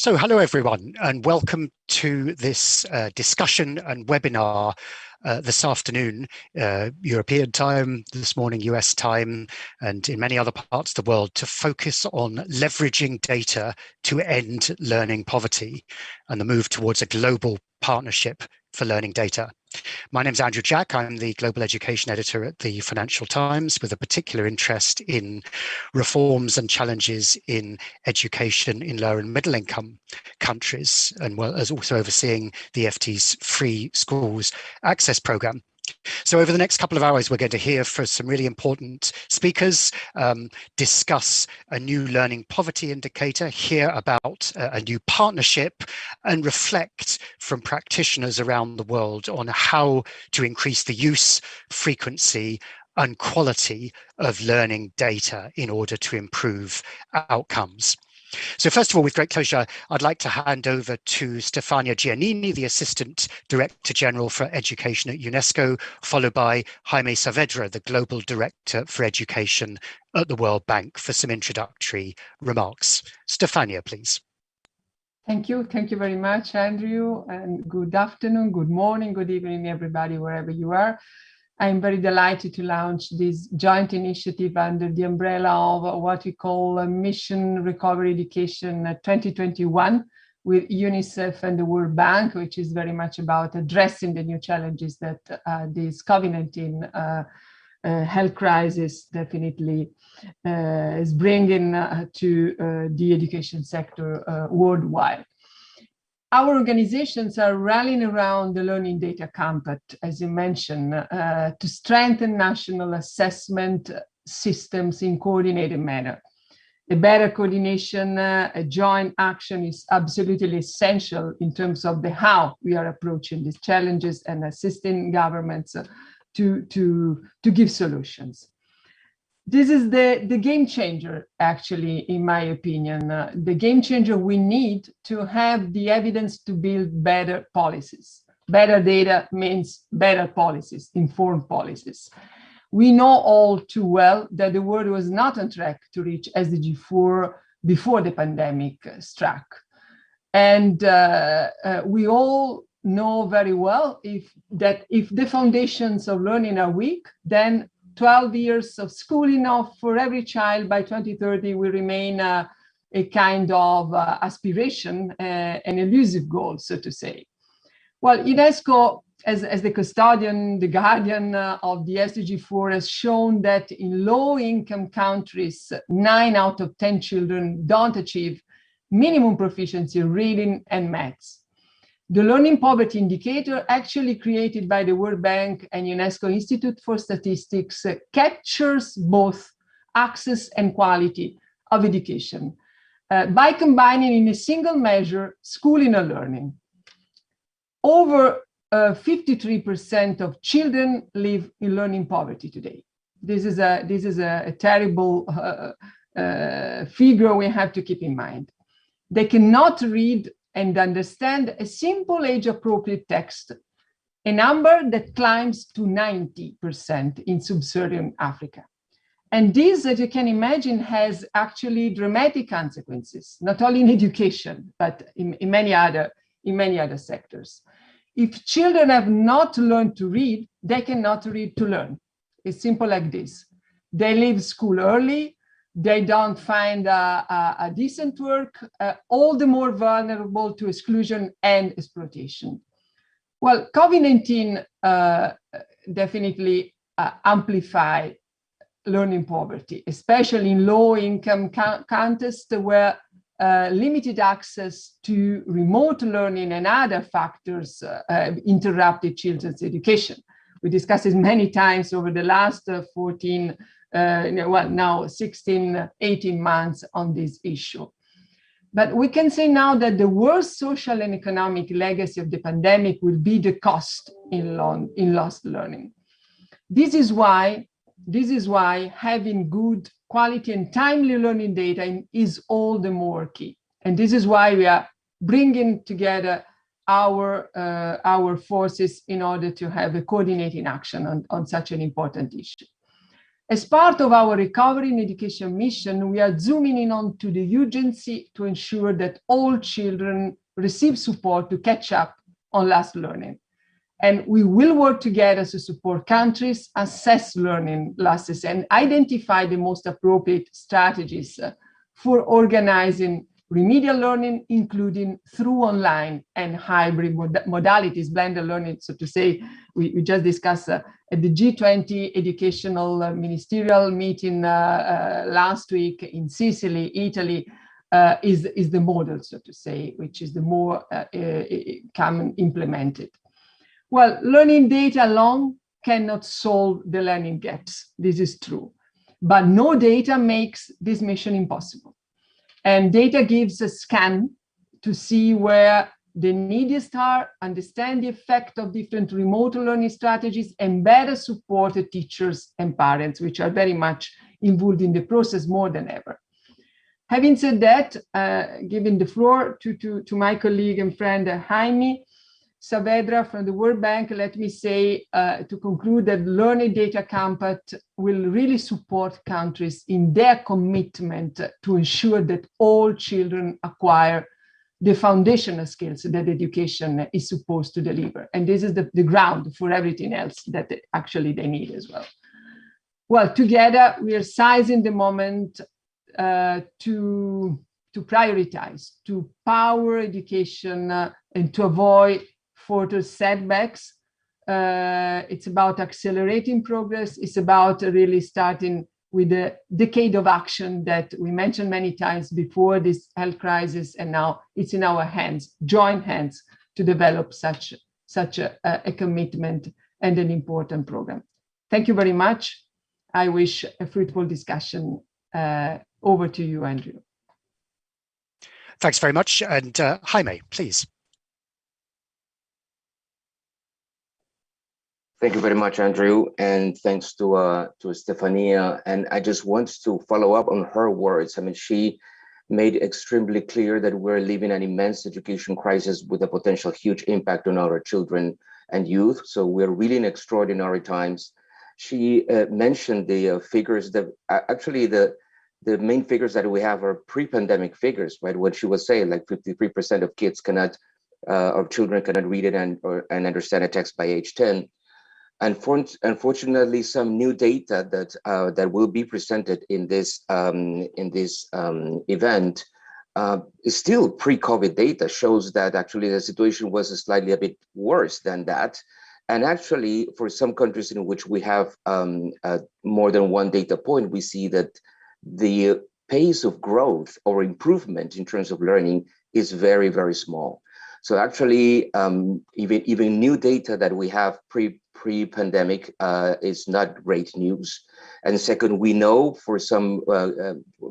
So hello everyone, and welcome to this discussion and webinar this afternoon, European time, this morning US time, and in many other parts of the world, to focus on leveraging data to end learning poverty and the move towards a global partnership for learning data. My name is Andrew Jack. I'm the Global Education Editor at the Financial Times, with a particular interest in reforms and challenges in education in lower and middle income countries, and well as also overseeing the FT's Free Schools Access Programme. So over the next couple of hours, we're going to hear from some really important speakers, discuss a new learning poverty indicator, hear about a new partnership, and reflect from practitioners around the world on how to increase the use, frequency, and quality of learning data in order to improve outcomes. So first of all, with great pleasure, I'd like to hand over to Stefania Giannini, the Assistant Director General for Education at UNESCO, followed by Jaime Saavedra, the Global Director for Education at the World Bank, for some introductory remarks. Stefania, please. Thank you. Thank you very much, Andrew, and good afternoon, good morning, good evening, everybody, wherever you are. I'm very delighted to launch this joint initiative under the umbrella of what we call Mission Recovery Education 2021 with UNICEF and the World Bank, which is very much about addressing the new challenges that this COVID-19 health crisis definitely is bringing to the education sector worldwide. Our organizations are rallying around the Learning Data Compact, as you mentioned, to strengthen national assessment systems in coordinated manner. A better coordination, a joint action is absolutely essential in terms of the how we are approaching these challenges and assisting governments to give solutions. This is the game changer, actually, in my opinion, the game changer we need to have the evidence to build better policies. Better data means better policies, informed policies. We know all too well that the world was not on track to reach SDG 4 before the pandemic struck. And we all know very well that if the foundations of learning are weak, then 12 years of schooling for every child by 2030 will remain a kind of aspiration, an elusive goal, so to say. Well, UNESCO, as the custodian, the guardian of the SDG 4, has shown that in low-income countries, 9 out of 10 children don't achieve minimum proficiency in reading and maths. The Learning Poverty Indicator, actually created by the World Bank and UNESCO Institute for Statistics, captures both access and quality of education by combining in a single measure schooling and learning. Over 53% of children live in learning poverty today. This is a terrible figure we have to keep in mind. They cannot read and understand a simple age-appropriate text, a number that climbs to 90% in sub-Saharan Africa. And this, as you can imagine, has actually dramatic consequences, not only in education, but in many other sectors. If children have not learned to read, they cannot read to learn. It's simple like this. They leave school early, they don't find a decent work, all the more vulnerable to exclusion and exploitation. Well, COVID-19 definitely amplify learning poverty, especially in low-income contexts where limited access to remote learning and other factors interrupted children's education. We discussed it many times over the last 16, 18 months on this issue. But we can say now that the worst social and economic legacy of the pandemic will be the cost in lost learning. This is why having good quality and timely learning data is all the more key. And this is why we are bringing together our forces in order to have a coordinating action on such an important issue. As part of our Recovery in Education mission, we are zooming in on to the urgency to ensure that all children receive support to catch up on lost learning. And we will work together to support countries, assess learning losses, and identify the most appropriate strategies for organizing remedial learning, including through online and hybrid modalities, blended learning, so to say. We just discussed at the G20 educational ministerial meeting last week in Sicily, Italy, is the model, so to say, which is the more common implemented. Well, learning data alone cannot solve the learning gaps. This is true, but no data makes this mission impossible. And data gives a scan to see where the neediest are, understand the effect of different remote learning strategies, and better support the teachers and parents, which are very much involved in the process more than ever. Having said that, giving the floor to my colleague and friend Jaime Saavedra from the World Bank, let me say to conclude that Learning Data Compact will really support countries in their commitment to ensure that all children acquire the foundational skills that education is supposed to deliver. And this is the ground for everything else that actually they need as well. Well, together we are seizing the moment to prioritize, to power education and to avoid further setbacks. It's about accelerating progress. It's about really starting with the decade of action that we mentioned many times before this health crisis, and now it's in our hands, joint hands, to develop such a commitment and an important program. Thank you very much. I wish a fruitful discussion. Over to you, Andrew. Thanks very much. And Jaime, please. Thank you very much, Andrew, and thanks to Stefania. And I just want to follow up on her words. I mean, she made extremely clear that we're living an immense education crisis with a potential huge impact on our children and youth. So we're really in extraordinary times. She mentioned the figures that actually the main figures that we have are pre-pandemic figures, right? What she was saying, like 53% of kids cannot, of children cannot read it and understand a text by age 10. Unfortunately, some new data that will be presented in this event is still pre-COVID data, shows that actually the situation was slightly a bit worse than that. And actually, for some countries in which we have more than one data point, we see that the pace of growth or improvement in terms of learning is very, very small. So actually, even new data that we have pre-pandemic is not great news. And second, we know for some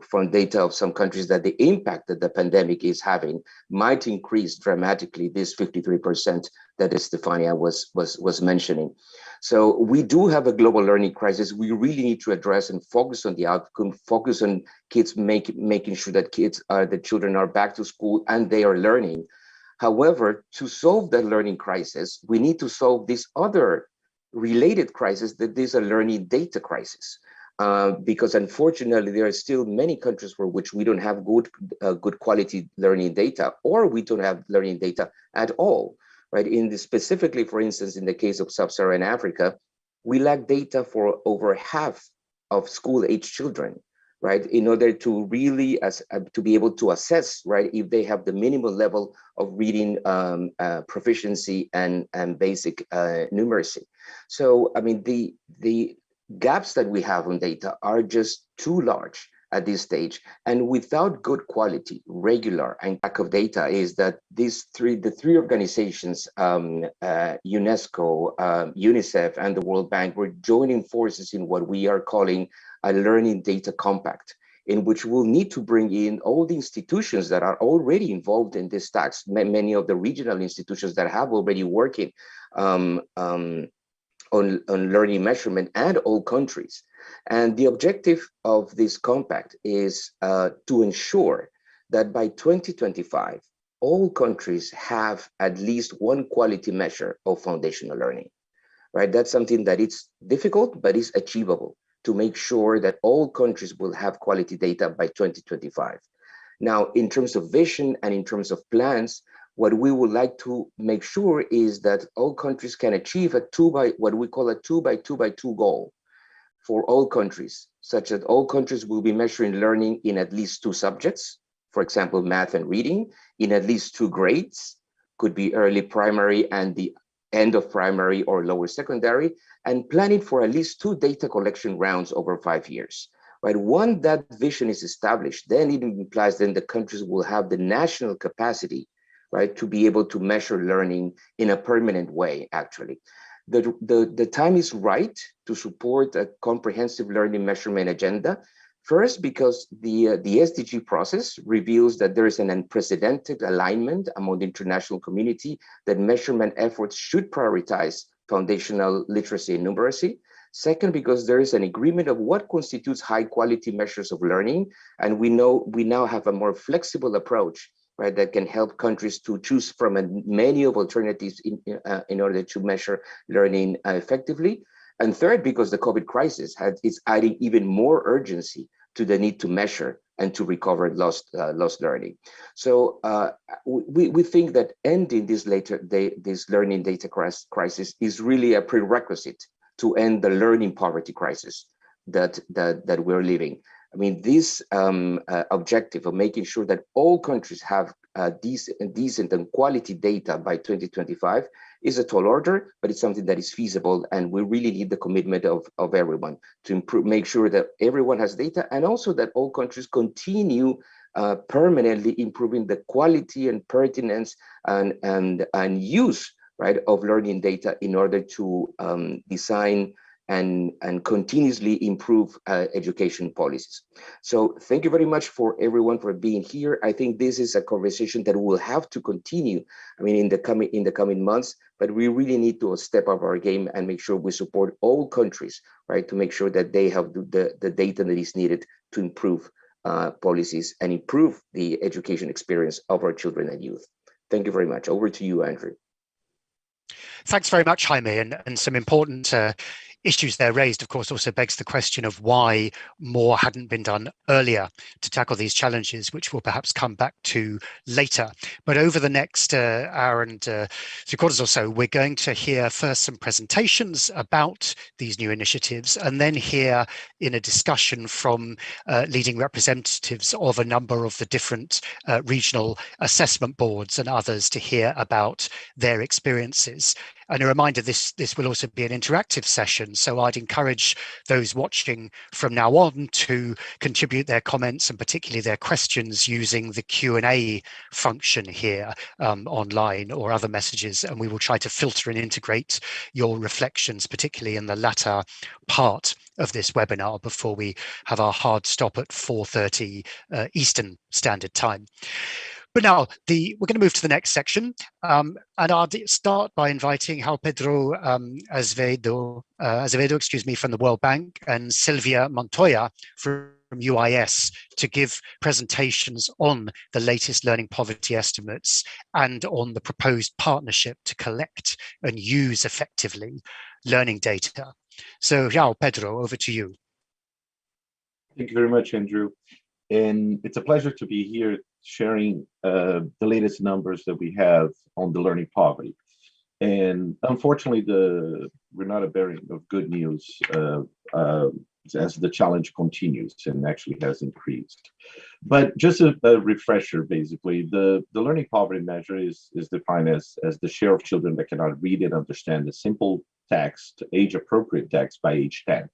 from data of some countries that the impact that the pandemic is having might increase dramatically, this 53% that Stefania was mentioning. So we do have a global learning crisis. We really need to address and focus on the outcome, focus on kids, making sure that the children are back to school and they are learning. However, to solve that learning crisis, we need to solve this other related crisis, that is a learning data crisis. Because unfortunately, there are still many countries for which we don't have good quality learning data, or we don't have learning data at all, right? Specifically, for instance, in the case of Sub-Saharan Africa, we lack data for over half of school-age children, right? In order to really to be able to assess, right, if they have the minimal level of reading proficiency and basic numeracy. So, I mean, the gaps that we have on data are just too large at this stage. And without good quality, regular and lack of data, is that the three organizations, UNESCO, UNICEF, and the World Bank, were joining forces in what we are calling a learning data compact, in which we'll need to bring in all the institutions that are already involved in this task, many of the regional institutions that have already working on learning measurement, and all countries. And the objective of this compact is to ensure that by 2025, all countries have at least one quality measure of foundational learning, right? That's something that it's difficult, but it's achievable. to make sure that all countries will have quality data by 2025. Now, in terms of vision and in terms of plans, what we would like to make sure is that all countries can achieve what we call a 2 by 2 by 2 goal for all countries, such that all countries will be measuring learning in at least 2 subjects, for example, math and reading, in at least 2 grades, could be early primary and the end of primary or lower secondary, and planning for at least 2 data collection rounds over 5 years. Right? Once that vision is established, then it implies then the countries will have the national capacity, right, to be able to measure learning in a permanent way, actually. The time is right to support a comprehensive learning measurement agenda. First, because the SDG process reveals that there is an unprecedented alignment among the international community that measurement efforts should prioritize foundational literacy and numeracy. Second, because there is an agreement of what constitutes high quality measures of learning. And we now have a more flexible approach, right, that can help countries to choose from a menu of alternatives in order to measure learning effectively. And third, because the COVID crisis is adding even more urgency to the need to measure and to recover lost learning. So we think that ending this learning data crisis is really a prerequisite to end the learning poverty crisis that we're living. I mean, this objective of making sure that all countries have decent and quality data by 2025 is a tall order, but it's something that is feasible, and we really need the commitment of everyone to make sure that everyone has data, and also that all countries continue permanently improving the quality and pertinence and use, right, of learning data in order to design and continuously improve education policies. So thank you very much for everyone for being here. I think this is a conversation that will have to continue, I mean, in the coming months, but we really need to step up our game and make sure we support all countries, right, to make sure that they have the data that is needed to improve policies and improve the education experience of our children and youth. Thank you very much. Over to you, Andrew. Thanks very much, Jaime, and some important issues there raised, of course, also begs the question of why more hadn't been done earlier to tackle these challenges, which we'll perhaps come back to later. But over the next hour and 3/4 or so, we're going to hear first some presentations about these new initiatives, and then hear in a discussion from leading representatives of a number of the different regional assessment boards and others to hear about their experiences. And a reminder, this will also be an interactive session, so I'd encourage those watching from now on to contribute their comments and particularly their questions using the Q&A function here online, or other messages, and we will try to filter and integrate your reflections, particularly in the latter part of this webinar before we have our hard stop at 4:30 Eastern Standard Time. But now we're going to move to the next section, and I'll start by inviting João Pedro Azevedo, from the World Bank, and Silvia Montoya from UIS to give presentations on the latest learning poverty estimates and on the proposed partnership to collect and use effectively learning data. So João Pedro, over to you. Thank you very much, Andrew. And it's a pleasure to be here sharing the latest numbers that we have on the learning poverty. And unfortunately, we're not a bearing of good news as the challenge continues and actually has increased. But just a refresher, basically, the learning poverty measure is defined as the share of children that cannot read and understand the simple text, age-appropriate text by age 10.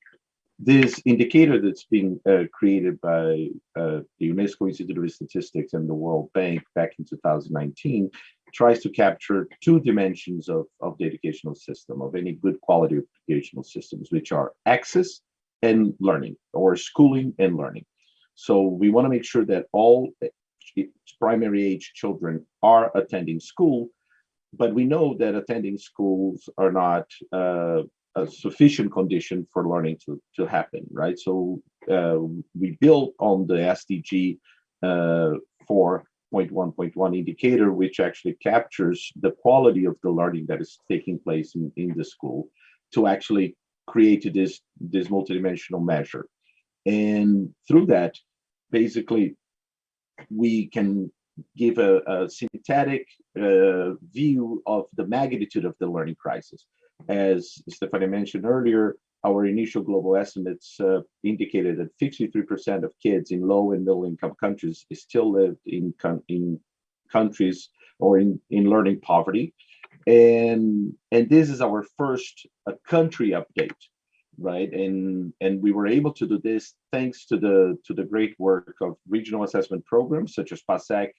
This indicator that's being created by the UNESCO Institute of Statistics and the World Bank back in 2019 tries to capture 2 dimensions of the educational system, of any good quality educational systems, which are access and learning, or schooling and learning. So we want to make sure that all primary age children are attending school, but we know that attending schools are not a sufficient condition for learning to happen, right? So we built on the SDG 4.1.1 indicator, which actually captures the quality of the learning that is taking place in the school, to actually created this multidimensional measure. And through that, basically, we can give a synthetic view of the magnitude of the learning crisis. As Stefania mentioned earlier, our initial global estimates indicated that 53% of kids in low and middle income countries still live in countries or in learning poverty. And this is our first country update, right? And we were able to do this thanks to the great work of regional assessment programs such as PASEC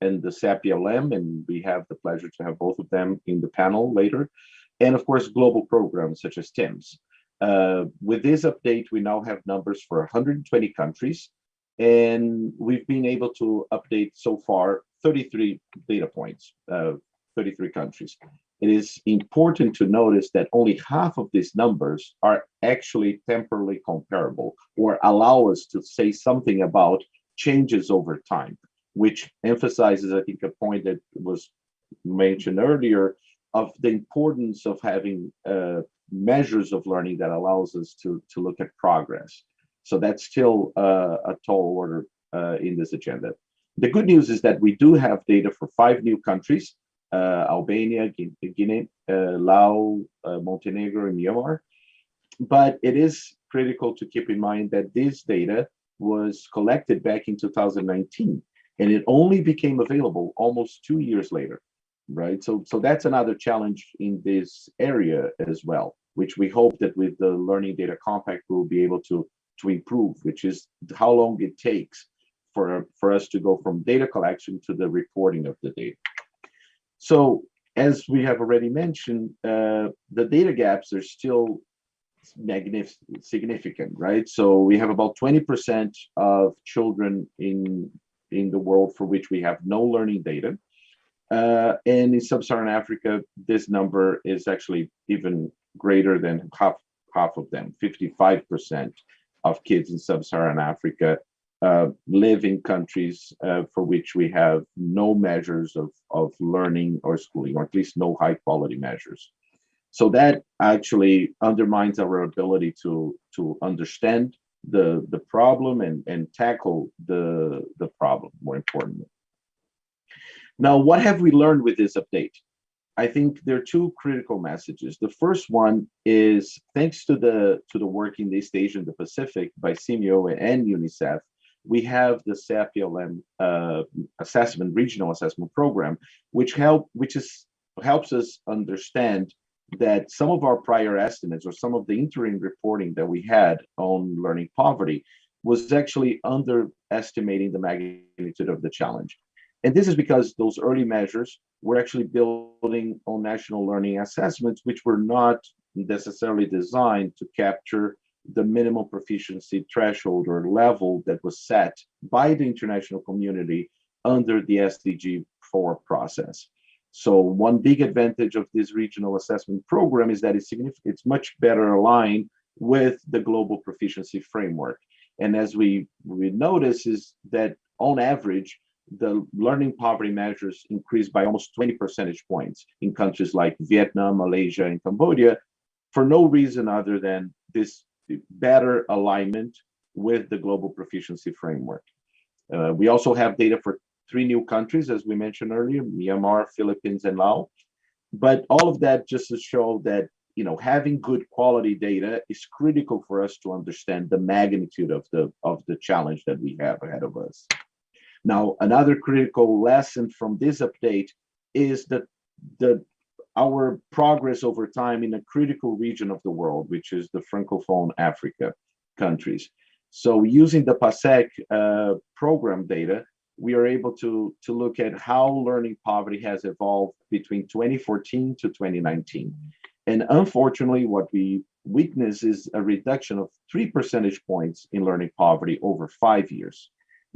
and the CEP-ELM, and we have the pleasure to have both of them in the panel later. And of course, global programs such as TIMSS. With this update, we now have numbers for 120 countries, and we've been able to update so far 33 data points, 33 countries. It is important to notice that only half of these numbers are actually temporally comparable or allow us to say something about changes over time, which emphasizes, I think, a point that was mentioned earlier of the importance of having measures of learning that allows us to look at progress. So that's still a tall order in this agenda. The good news is that we do have data for 5 new countries: Albania, Guinea, Laos, Montenegro, and Myanmar. But it is critical to keep in mind that this data was collected back in 2019, and it only became available almost 2 years later, right? So that's another challenge in this area as well, which we hope that with the Learning Data Compact we'll be able to improve, which is how long it takes for us to go from data collection to the reporting of the data. So as we have already mentioned, the data gaps are still significant, right? So we have about 20% of children in the world for which we have no learning data. And in sub-Saharan Africa, this number is actually even greater than half of them. 55% of kids in sub-Saharan Africa live in countries for which we have no measures of learning or schooling, or at least no high quality measures. So that actually undermines our ability to understand the problem and tackle the problem, more importantly. Now, what have we learned with this update? I think there are 2 critical messages. The first one is, thanks to the work in East Asia and the Pacific by CMEO and UNICEF, we have the CEP-ELM regional assessment program, which helps us understand that some of our prior estimates or some of the interim reporting that we had on learning poverty was actually underestimating the magnitude of the challenge. And this is because those early measures were actually building on national learning assessments, which were not necessarily designed to capture the minimum proficiency threshold or level that was set by the international community under the SDG 4 process. So one big advantage of this regional assessment program is that it's much better aligned with the global proficiency framework. And as we notice is that on average, the learning poverty measures increased by almost 20 percentage points in countries like Vietnam, Malaysia, and Cambodia for no reason other than this better alignment with the global proficiency framework. We also have data for 3 new countries, as we mentioned earlier: Myanmar, Philippines, and Laos. But all of that just to show that, you know, having good quality data is critical for us to understand the magnitude of the challenge that we have ahead of us. Now, another critical lesson from this update is that our progress over time in a critical region of the world, which is the Francophone Africa countries. So using the PASEC program data, we are able to look at how learning poverty has evolved between 2014 to 2019. And unfortunately, what we witness is a reduction of 3 percentage points in learning poverty over 5 years.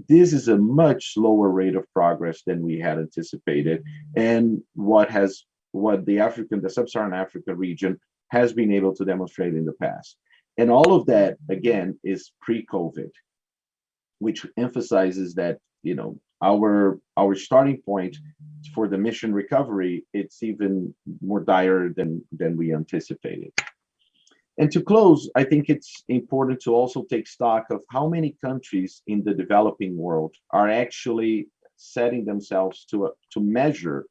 This is a much slower rate of progress than we had anticipated, and what the sub-Saharan Africa region has been able to demonstrate in the past. And all of that, again, is pre-COVID, which emphasizes that, you know, our starting point for the mission recovery, it's even more dire than we anticipated. And to close, I think it's important to also take stock of how many countries in the developing world are actually setting themselves to measure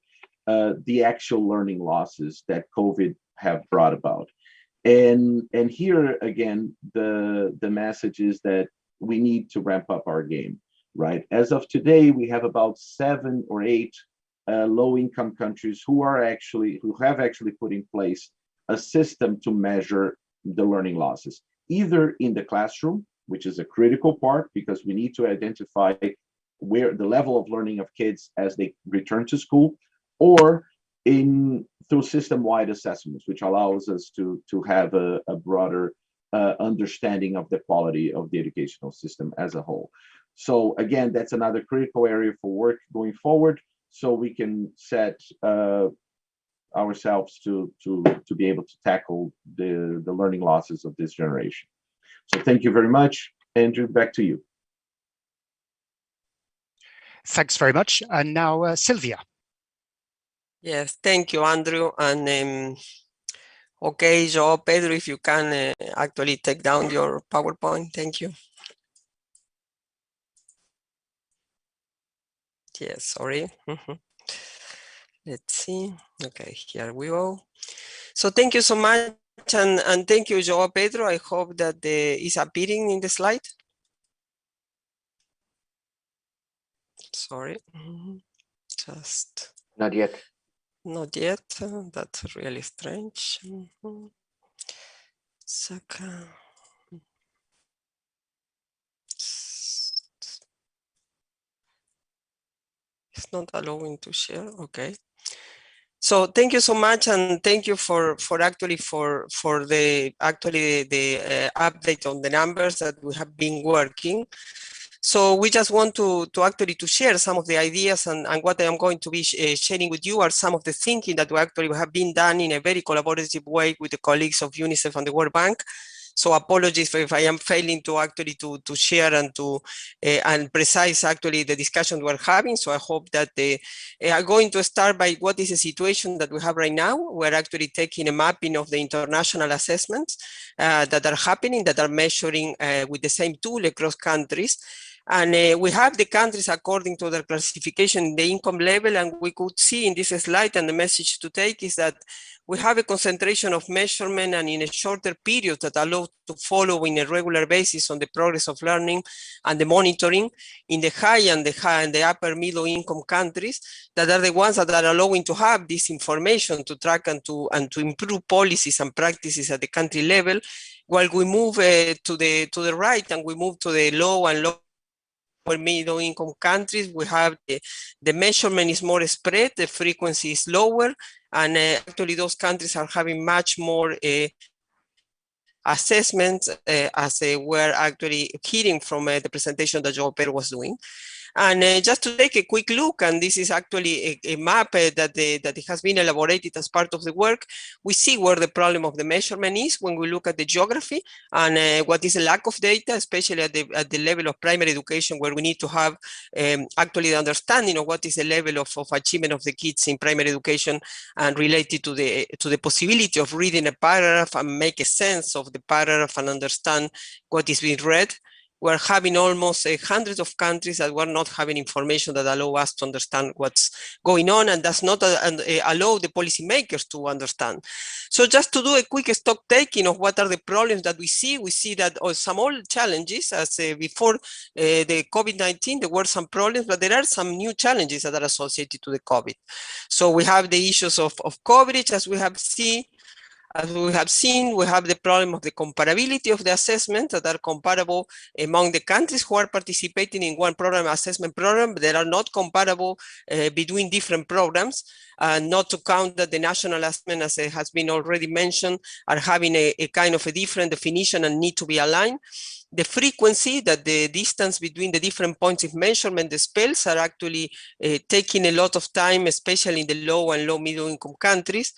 the actual learning losses that COVID have brought about. And here again, the message is that we need to ramp up our game, right? As of today, we have about 7 or 8 low-income countries who have actually put in place a system to measure the learning losses, either in the classroom, which is a critical part because we need to identify where the level of learning of kids as they return to school, or through system-wide assessments, which allows us to have a broader understanding of the quality of the educational system as a whole. So again, that's another critical area for work going forward, so we can set ourselves to be able to tackle the learning losses of this generation. So thank you very much. Andrew, back to you. Thanks very much. And now Sylvia. Yes, thank you, Andrew. And okay, João Pedro, if you can actually take down your PowerPoint, thank you. Yes, sorry. Let's see. Okay, here we go. So thank you so much, and thank you, João Pedro. I hope that is appearing in the slide. Sorry, just not yet. Not yet. That's really strange. Second. It's not allowing to share. Okay. So thank you so much, and thank you for the update on the numbers that we have been working. So we just want to share some of the ideas, and what I am going to be sharing with you are some of the thinking that we have been done in a very collaborative way with the colleagues of UNICEF and the World Bank. So apologies if I am failing to share and precise the discussion we're having. So I hope that they are going to start by what is the situation that we have right now. We're actually taking a mapping of the international assessments that are happening, that are measuring with the same tool across countries. And we have the countries according to their classification in the income level, and we could see in this slide, and the message to take is that we have a concentration of measurement and in a shorter period that allow to follow in a regular basis on the progress of learning and the monitoring in the high and the upper middle income countries that are the ones that are allowing to have this information to track and to improve policies and practices at the country level, while we move to the right and we move to the low and low middle income countries. We have the measurement is more spread, the frequency is lower, and actually those countries are having much more assessments as they were actually hearing from the presentation that João Pedro was doing. And just to take a quick look, and this is actually a map that has been elaborated as part of the work, we see where the problem of the measurement is when we look at the geography and what is the lack of data, especially at the level of primary education, where we need to have actually the understanding of what is the level of achievement of the kids in primary education and related to the possibility of reading a paragraph and make a sense of the paragraph and understand what is being read. We're having almost hundreds of countries that were not having information that allow us to understand what's going on, and does not allow the policymakers to understand. So just to do a quick stock taking of what are the problems that we see that some old challenges, as before the COVID-19, there were some problems, but there are some new challenges that are associated to the COVID. So we have the issues of coverage, as we have seen. We have the problem of the comparability of the assessments that are comparable among the countries who are participating in one assessment program, but they are not comparable between different programs, not to count that the national assessment, as has been already mentioned, are having a kind of a different definition and need to be aligned. The frequency, that the distance between the different points of measurement, the spells, are actually taking a lot of time, especially in the low and low middle income countries.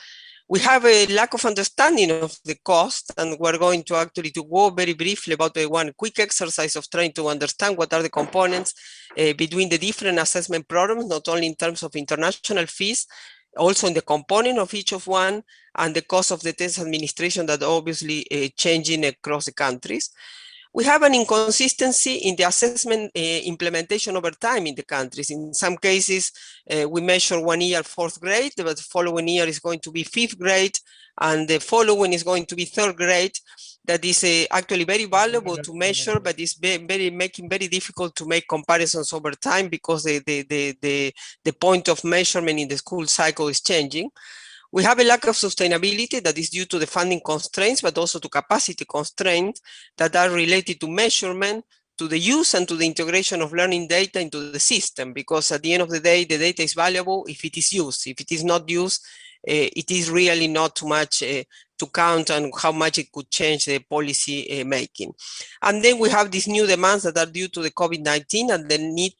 We have a lack of understanding of the cost, and we're going to actually go very briefly about one quick exercise of trying to understand what are the components between the different assessment programs, not only in terms of international fees, also in the component of each of one, and the cost of the test administration that obviously changing across the countries. We have an inconsistency in the assessment implementation over time in the countries. In some cases, we measure 1 year 4th grade, but the following year is going to be 5th grade, and the following is going to be 3rd grade. That is actually very valuable to measure, but it's making very difficult to make comparisons over time because the point of measurement in the school cycle is changing. We have a lack of sustainability that is due to the funding constraints, but also to capacity constraints that are related to measurement, to the use and to the integration of learning data into the system, because at the end of the day, the data is valuable if it is used. If it is not used, it is really not too much to count on how much it could change the policy making. And then we have these new demands that are due to the COVID-19 and the need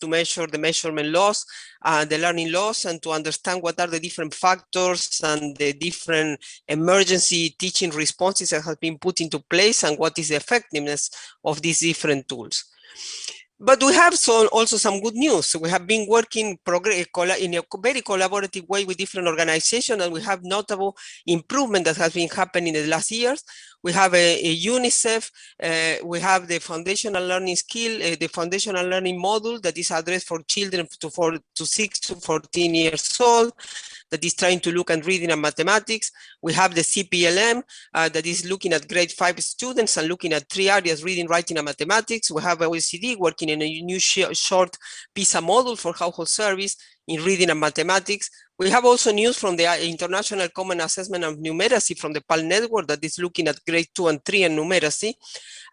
to measure the measurement loss, the learning loss, and to understand what are the different factors and the different emergency teaching responses that have been put into place and what is the effectiveness of these different tools. But we have also some good news. We have been working in a very collaborative way with different organizations, and we have notable improvement that has been happening in the last years. We have a UNICEF, we have the foundational learning skill, the foundational learning module that is addressed for children to 6 to 14 years old, that is trying to look at reading and mathematics. We have the CPLM that is looking at grade 5 students and looking at 3 areas, reading, writing, and mathematics. We have OECD working in a new short PISA module for household service in reading and mathematics. We have also news from the International Common Assessment of Numeracy from the PAL network that is looking at grade 2 and 3 and numeracy.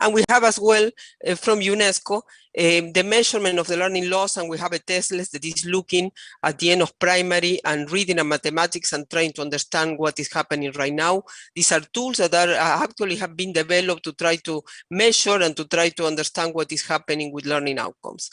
And we have as well from UNESCO the measurement of the learning loss, and we have a test list that is looking at the end of primary and reading and mathematics and trying to understand what is happening right now. These are tools that are actually have been developed to try to measure and to try to understand what is happening with learning outcomes.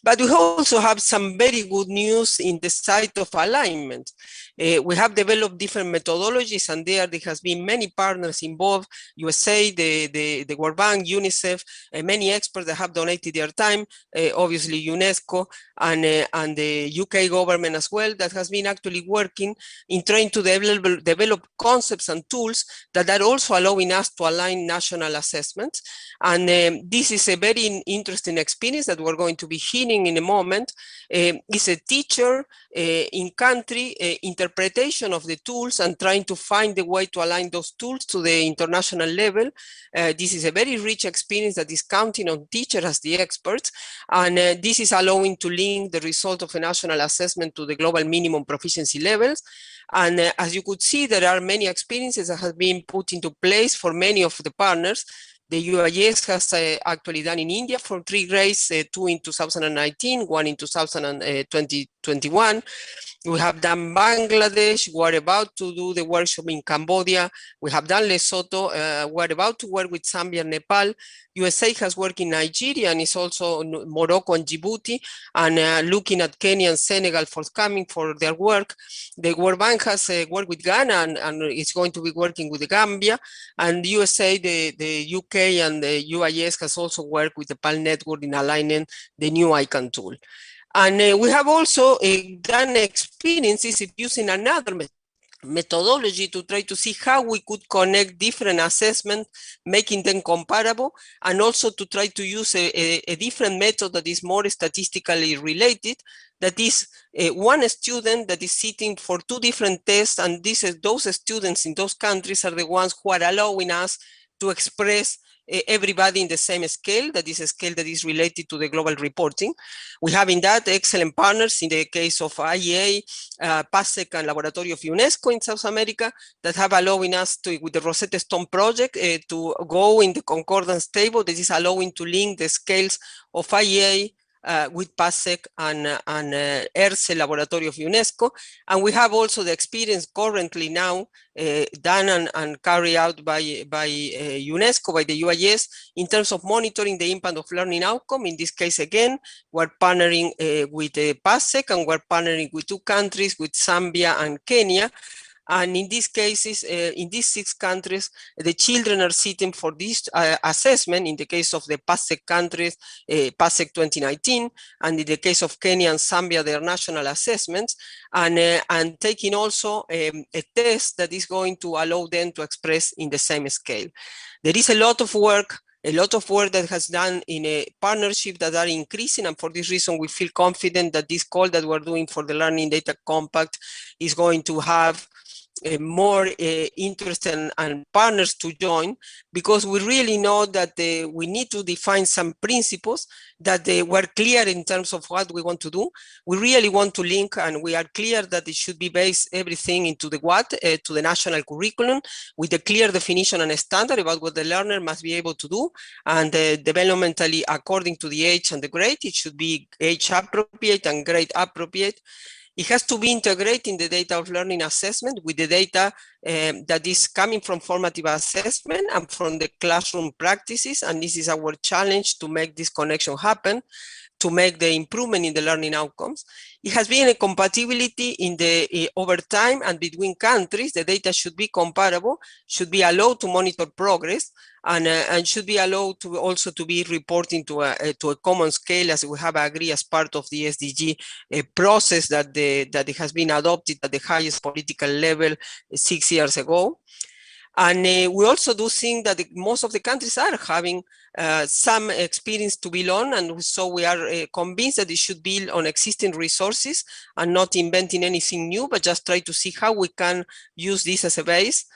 But we also have some very good news in the side of alignment. We have developed different methodologies, and there has been many partners involved, USA, the World Bank, UNICEF, many experts that have donated their time, obviously UNESCO and the UK government as well, that has been actually working in trying to develop concepts and tools that are also allowing us to align national assessments. And this is a very interesting experience that we're going to be hearing in a moment. It's a teacher in country interpretation of the tools and trying to find the way to align those tools to the international level. This is a very rich experience that is counting on teachers as the experts, and this is allowing to link the result of a national assessment to the global minimum proficiency levels. And as you could see, there are many experiences that have been put into place for many of the partners. The UIS has actually done in India for 3 grades, 2 in 2019, 1 in 2021. We have done Bangladesh. We're about to do the workshop in Cambodia. We have done Lesotho. We're about to work with Zambia and Nepal. USA has worked in Nigeria and is also Morocco and Djibouti, and looking at Kenya and Senegal forthcoming for their work. The World Bank has worked with Ghana and it's going to be working with the Gambia. And the USA, the UK and the UIS has also worked with the PAL network in aligning the new ICANN tool. And we have also done experiences using another methodology to try to see how we could connect different assessments, making them comparable, and also to try to use a different method that is more statistically related. That is one student that is sitting for 2 different tests, and those students in those countries are the ones who are allowing us to express everybody in the same scale, that is a scale that is related to the global reporting. We have in that excellent partners in the case of IEA, PASEC, and Laboratory of UNESCO in South America that have allowing us to, with the Rosetta Stone project, to go in the concordance table that is allowing to link the scales of IEA with PASEC and ERCE, Laboratory of UNESCO. And we have also the experience currently now done and carried out by UNESCO, by the UIS, in terms of monitoring the impact of learning outcome. In this case, again, we're partnering with PASEC, and we're partnering with 2 countries, with Zambia and Kenya. And in these cases, in these 6 countries, the children are sitting for this assessment. In the case of the PASEC countries, PASEC 2019, and in the case of Kenya and Zambia, their national assessments, and taking also a test that is going to allow them to express in the same scale. There is a lot of work that has done in a partnership that are increasing, and for this reason we feel confident that this call that we're doing for the Learning Data Compact is going to have more interest and partners to join, because we really know that we need to define some principles that were clear in terms of what we want to do. We really want to link, and we are clear that it should be based everything into the to the national curriculum, with a clear definition and a standard about what the learner must be able to do, and developmentally according to the age and the grade. It should be age appropriate and grade appropriate. It has to be integrated in the data of learning assessment with the data that is coming from formative assessment and from the classroom practices. And this is our challenge, to make this connection happen, to make the improvement in the learning outcomes. It has been a compatibility in the over time and between countries. The data should be comparable, should be allowed to monitor progress, and should be allowed to also to be reporting to a common scale, as we have agreed as part of the SDG process that it has been adopted at the highest political level 6 years ago. And we also do think that most of the countries are having some experience to build on, and so we are convinced that it should build on existing resources and not inventing anything new, but just try to see how we can use this as a base.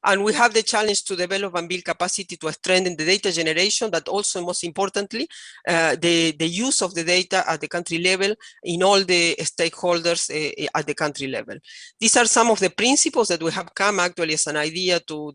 And we have the challenge to develop and build capacity to strengthen the data generation, but also, most importantly, the use of the data at the country level in all the stakeholders at the country level. These are some of the principles that we have come actually as an idea to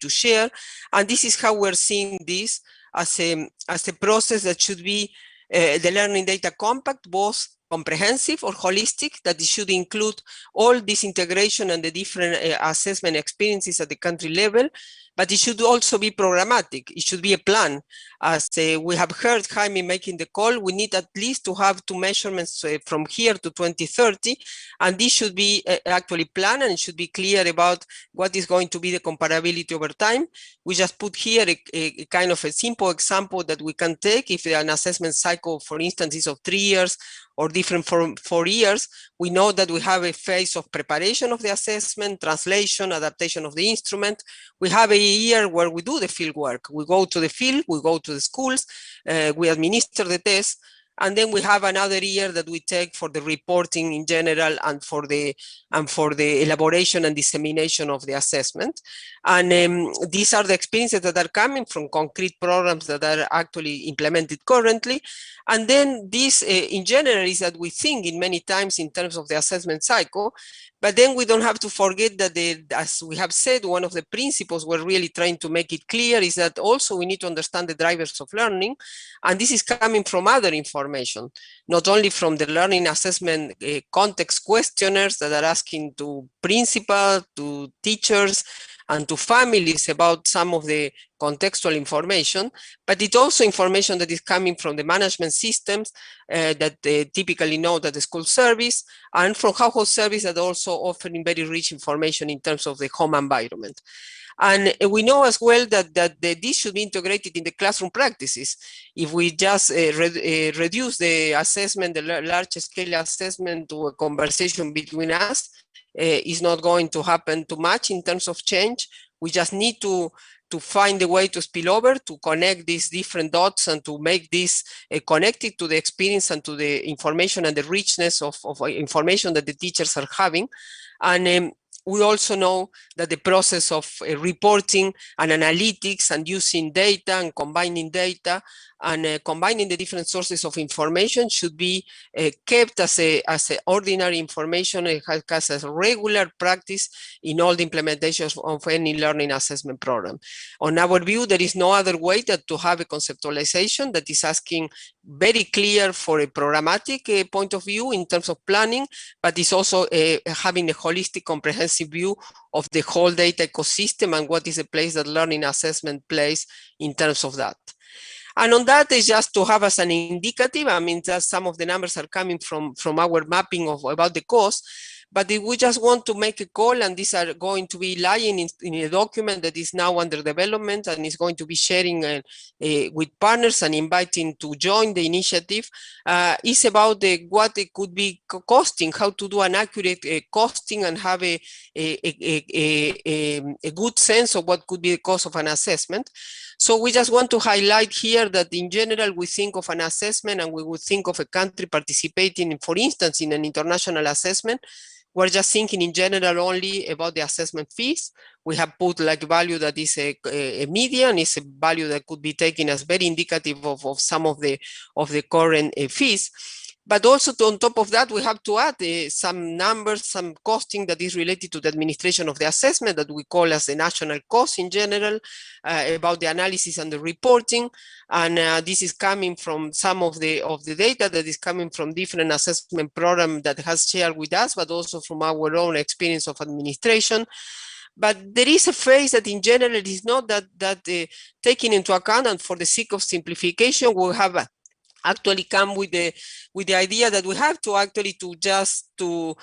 share. And this is how we're seeing this as a process that should be the Learning Data Compact, both comprehensive or holistic, that it should include all this integration and the different assessment experiences at the country level, but it should also be programmatic. It should be a plan. As we have heard Jaime making the call, we need at least to have 2 measurements from here to 2030, and this should be actually planned, and it should be clear about what is going to be the comparability over time. We just put here a kind of a simple example that we can take. If an assessment cycle, for instance, is of 3 years, or different from 4 years, we know that we have a phase of preparation of the assessment, translation, adaptation of the instrument. We have a year where we do the field work. We go to the field, we go to the schools, we administer the test, and then we have another year that we take for the reporting in general and for the elaboration and dissemination of the assessment. And these are the experiences that are coming from concrete programs that are actually implemented currently. And then this, in general, is that we think in many times in terms of the assessment cycle, but then we don't have to forget that, as we have said, one of the principles we're really trying to make it clear is that also we need to understand the drivers of learning. And this is coming from other information, not only from the learning assessment context questionnaires that are asking to principals, to teachers, and to families about some of the contextual information, but it's also information that is coming from the management systems that typically know that the school service, and from household service that also offering very rich information in terms of the home environment. And we know as well that this should be integrated in the classroom practices. If we just reduce the assessment, the large-scale assessment, to a conversation between us, is not going to happen too much in terms of change. We just need to find a way to spill over, to connect these different dots, and to make this connected to the experience and to the information and the richness of information that the teachers are having. And we also know that the process of reporting and analytics and using data and combining data and combining the different sources of information should be kept as a ordinary information, as a regular practice in all the implementations of any learning assessment program. On our view, there is no other way than to have a conceptualization that is asking very clear for a programmatic point of view in terms of planning, but is also having a holistic, comprehensive view of the whole data ecosystem and what is the place that learning assessment plays in terms of that. And on that is just to have as an indicative, I mean, just some of the numbers are coming from our mapping of about the cost, But we just want to make a call, and these are going to be lying in a document that is now under development and is going to be sharing with partners and inviting to join the initiative. Is about what it could be costing, how to do an accurate costing and have a good sense of what could be the cost of an assessment. So we just want to highlight here that in general, we think of an assessment and we would think of a country participating, for instance, in an international assessment. We're just thinking in general only about the assessment fees. We have put like value that is a median, is a value that could be taken as very indicative of some of the current fees. But also on top of that, we have to add some numbers, some costing that is related to the administration of the assessment that we call as the national cost in general, about the analysis and the reporting. And this is coming from some of the data that is coming from different assessment programs that has shared with us, but also from our own experience of administration. But there is a phase that in general is not that taken into account, and for the sake of simplification, we have actually come with the idea that we have to actually to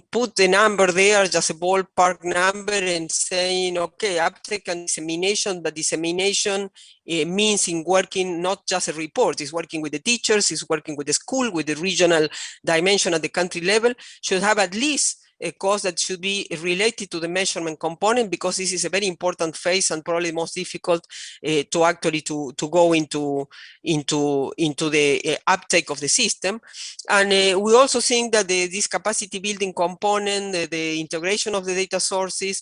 put the number there, just a ballpark number, and saying, okay, uptake and dissemination, but dissemination means in working not just a report, it's working with the teachers, it's working with the school, with the regional dimension at the country level, should have at least a cost that should be related to the measurement component, because this is a very important phase and probably most difficult to actually to go into the uptake of the system. And we also think that this capacity building component, the integration of the data sources,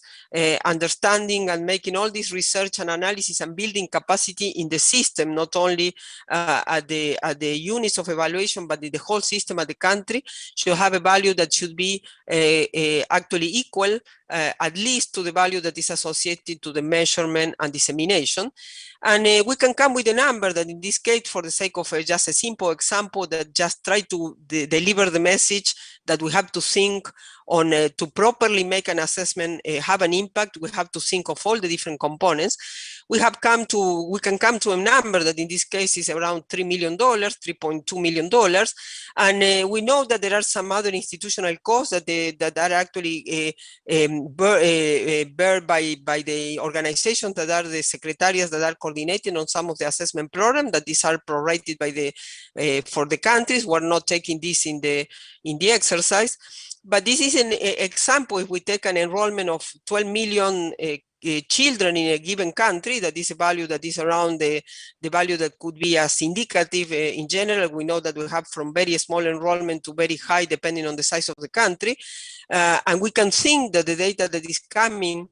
understanding and making all this research and analysis and building capacity in the system, not only at the units of evaluation, but in the whole system at the country, should have a value that should be actually equal at least to the value that is associated to the measurement and dissemination. And we can come with a number that in this case, for the sake of just a simple example that just try to deliver the message that we have to think on to properly make an assessment have an impact, we have to think of all the different components. We can come to a number that in this case is around $3 million, $3.2 million. And we know that there are some other institutional costs that are actually bear by the organizations that are the secretariats that are coordinating on some of the assessment programs, that these are prorated by for the countries. We're not taking this in the exercise. But this is an example. If we take an enrollment of 12 million children in a given country, that is a value that is around the value that could be as indicative in general. We know that we have from very small enrollment to very high, depending on the size of the country. And we can think that the data that is coming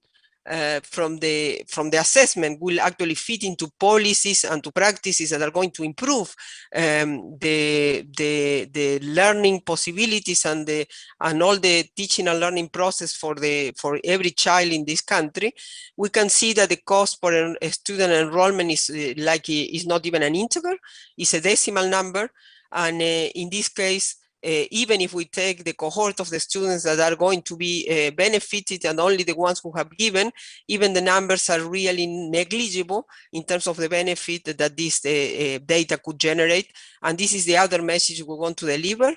from the assessment will actually fit into policies and to practices that are going to improve the learning possibilities and all the teaching and learning process for every child in this country. We can see that the cost per student enrollment is not even an integer, it's a decimal number. And in this case, even if we take the cohort of the students that are going to be benefited and only the ones who have given, even the numbers are really negligible in terms of the benefit that this data could generate. And this is the other message we want to deliver,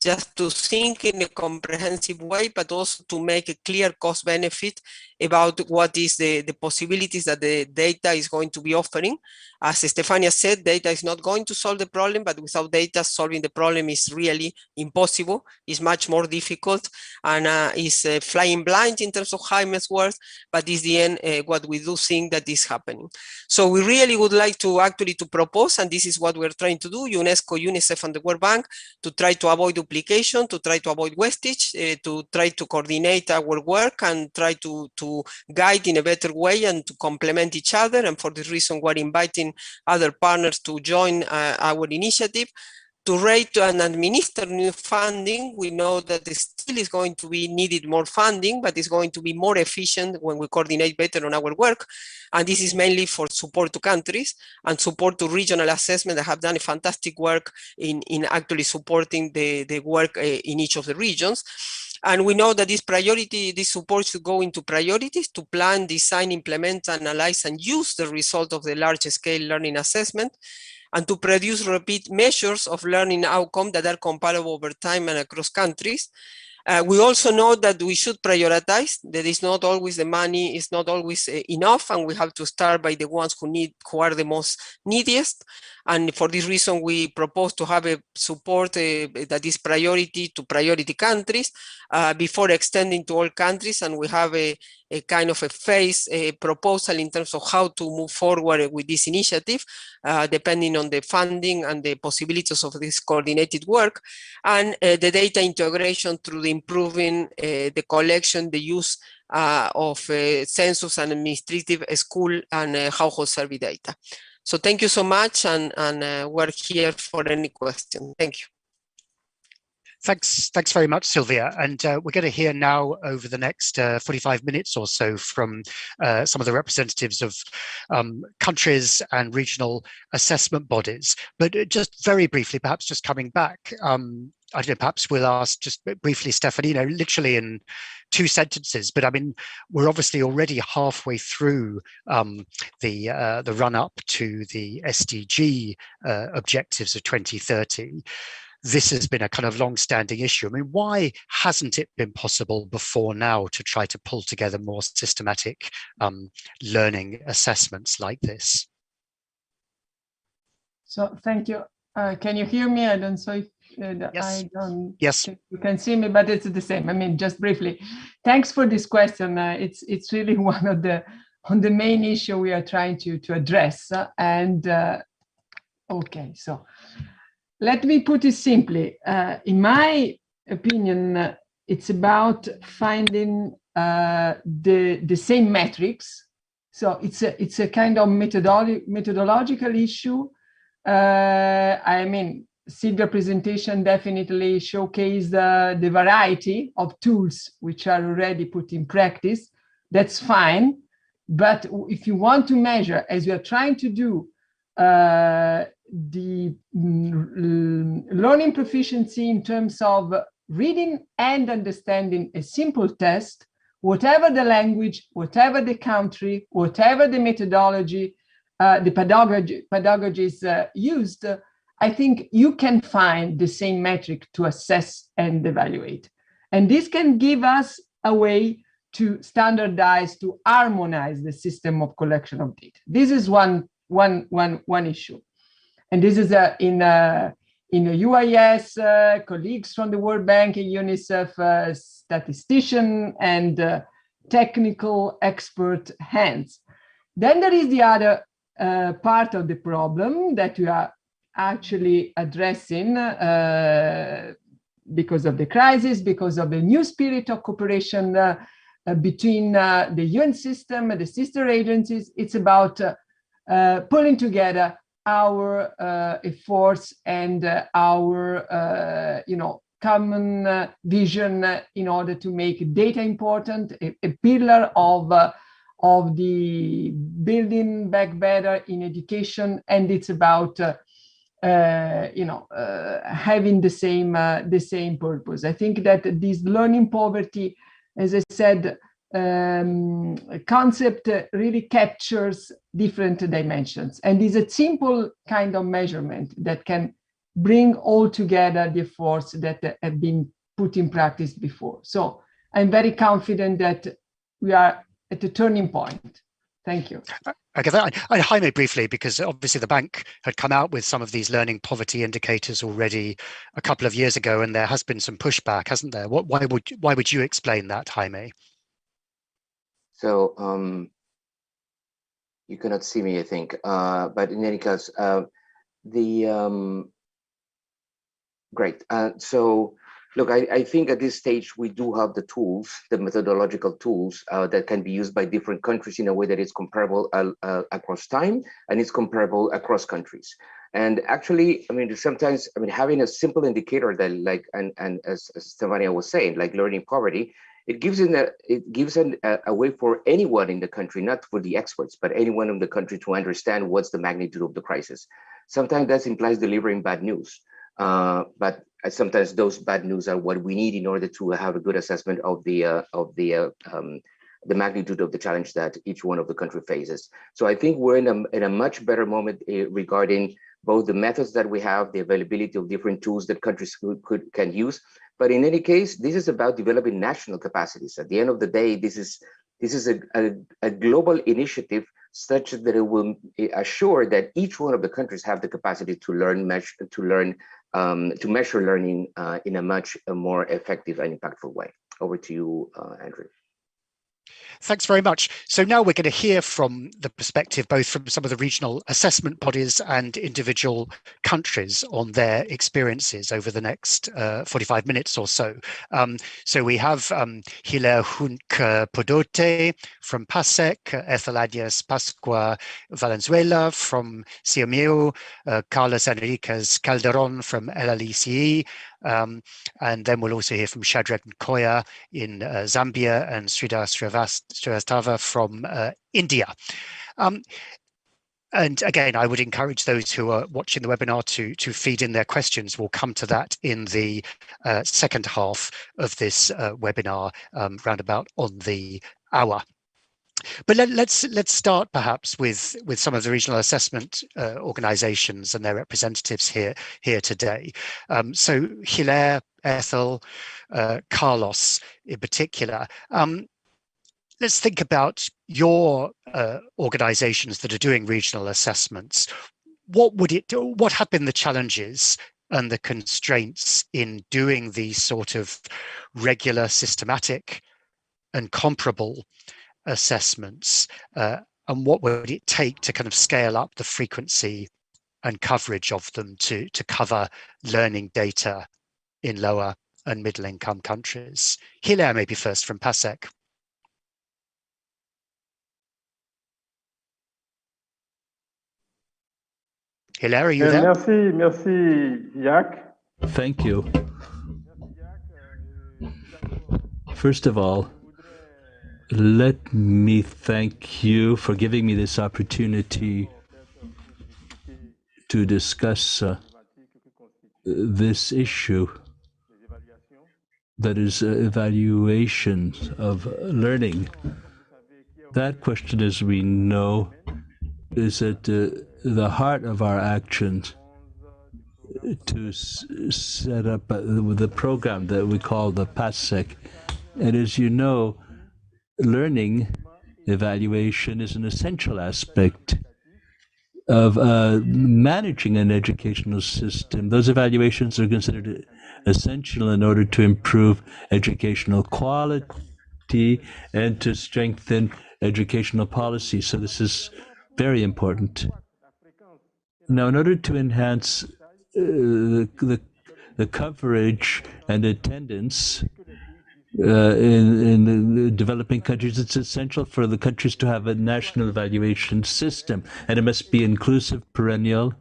just to think in a comprehensive way, but also to make a clear cost benefit about what is the possibilities that the data is going to be offering. As Stefania said, data is not going to solve the problem, but without data, solving the problem is really impossible. It's much more difficult, and is flying blind in terms of Jaime's words, but is the end what we do think that is happening. So we really would like to actually to propose, and this is what we're trying to do, UNESCO, UNICEF, and the World Bank, to try to avoid duplication, to try to avoid wastage, to try to coordinate our work and try to guide in a better way and to complement each other. And for this reason, we're inviting other partners to join our initiative to rate and administer new funding. We know that there still is going to be needed more funding, but it's going to be more efficient when we coordinate better on our work. And this is mainly for support to countries and support to regional assessment that have done a fantastic work in actually supporting the work in each of the regions. And we know that this support should go into priorities to plan, design, implement, analyze, and use the result of the large-scale learning assessment, and to produce repeat measures of learning outcome that are comparable over time and across countries. We also know that we should prioritize. That is not always the money is not always enough, and we have to start by the ones who are the most neediest. And for this reason, we propose to have a support that is priority to priority countries before extending to all countries. And we have a kind of a phase proposal in terms of how to move forward with this initiative, depending on the funding and the possibilities of this coordinated work, and the data integration through the improving the collection, the use of census and administrative school and household survey data. So thank you so much, and we're here for any question. Thank you. Thanks very much, Silvia. And we're going to hear now over the next 45 minutes or so from some of the representatives of countries and regional assessment bodies. But just very briefly, perhaps just coming back, I don't know, perhaps we'll ask just briefly, Stefanino, literally in 2 sentences, but I mean, we're obviously already halfway through the run up to the SDG objectives of 2030. This has been a kind of long-standing issue. I mean, why hasn't it been possible before now to try to pull together more systematic learning assessments like this? So thank you. Can you hear me? I don't know if yes. I don't. Yes. You can see me, but it's the same. I mean, just briefly. Thanks for this question. It's really one of the main issue we are trying to address. Okay, so let me put it simply. In my opinion, it's about finding the same metrics. So it's a kind of methodological issue. I mean, Silvia's presentation definitely showcased the variety of tools which are already put in practice. That's fine. But if you want to measure, as we are trying to do, the learning proficiency in terms of reading and understanding a simple test, whatever the language, whatever the country, whatever the methodology, the pedagogy is used, I think you can find the same metric to assess and evaluate. And this can give us a way to standardize, to harmonize the system of collection of data. This is one issue. And this is in the UIS, colleagues from the World Bank and UNICEF, statistician and technical expert hands. Then there is the other part of the problem that we are actually addressing because of the crisis, because of the new spirit of cooperation between the UN system and the sister agencies. It's about pulling together our efforts and our common vision in order to make data important, a pillar of the building back better in education. And it's about having the same purpose. I think that this learning poverty, as I said, concept really captures different dimensions, and is a simple kind of measurement that can bring all together the efforts that have been put in practice before. So I'm very confident that we are at a turning point. Thank you. Okay, Jaime, briefly, because obviously the bank had come out with some of these learning poverty indicators already a couple of years ago, and there has been some pushback, hasn't there? Why would you explain that, Jaime? So you cannot see me, I think, but in any case, great. So look, I think at this stage we do have the tools, the methodological tools that can be used by different countries in a way that is comparable across time and it's comparable across countries. And actually, I mean, sometimes, I mean, having a simple indicator that, like, and as Stefania was saying, like learning poverty, it gives a way for anyone in the country, not for the experts, but anyone in the country to understand what's the magnitude of the crisis. Sometimes that implies delivering bad news, but sometimes those bad news are what we need in order to have a good assessment of the magnitude of the challenge that each one of the country faces. So I think we're in a much better moment regarding both the methods that we have, the availability of different tools that countries can use, But in any case, this is about developing national capacities. At the end of the day, this is a global initiative such that it will assure that each one of the countries have the capacity to measure learning in a much more effective and impactful way. Over to you, Andrew. Thanks very much. So now we're going to hear from the perspective, both from some of the regional assessment bodies and individual countries on their experiences over the next 45 minutes or so. So we have Hilaire Hunc-Podote from PASEC, Ethel Agnes Pascua Valenzuela from CMU, Carlos Enriquez Calderon from LLECE, and then we'll also hear from Shadrach Nkoya in Zambia and Sridhar Srivastava from India. And again, I would encourage those who are watching the webinar to feed in their questions. We'll come to that in the second half of this webinar, roundabout on the hour. But let's start perhaps with some of the regional assessment organizations and their representatives here today. So Hilaire, Ethel, Carlos in particular. Let's think about your organizations that are doing regional assessments. What have been the challenges and the constraints in doing these sort of regular, systematic and comparable assessments, and what would it take to kind of scale up the frequency and coverage of them to cover learning data in lower and middle income countries? Hilaire, maybe first from PASEC. Hilaire, are you there? Merci, Jack. Thank you. First of all, let me thank you for giving me this opportunity to discuss this issue, that is evaluation of learning. That question, as we know, is at the heart of our actions to set up the program that we call the PASEC. And as you know, learning evaluation is an essential aspect of managing an educational system. Those evaluations are considered essential in order to improve educational quality and to strengthen educational policy. So this is very important. Now, in order to enhance the coverage and attendance in the developing countries, it's essential for the countries to have a national evaluation system, and it must be inclusive, perennial,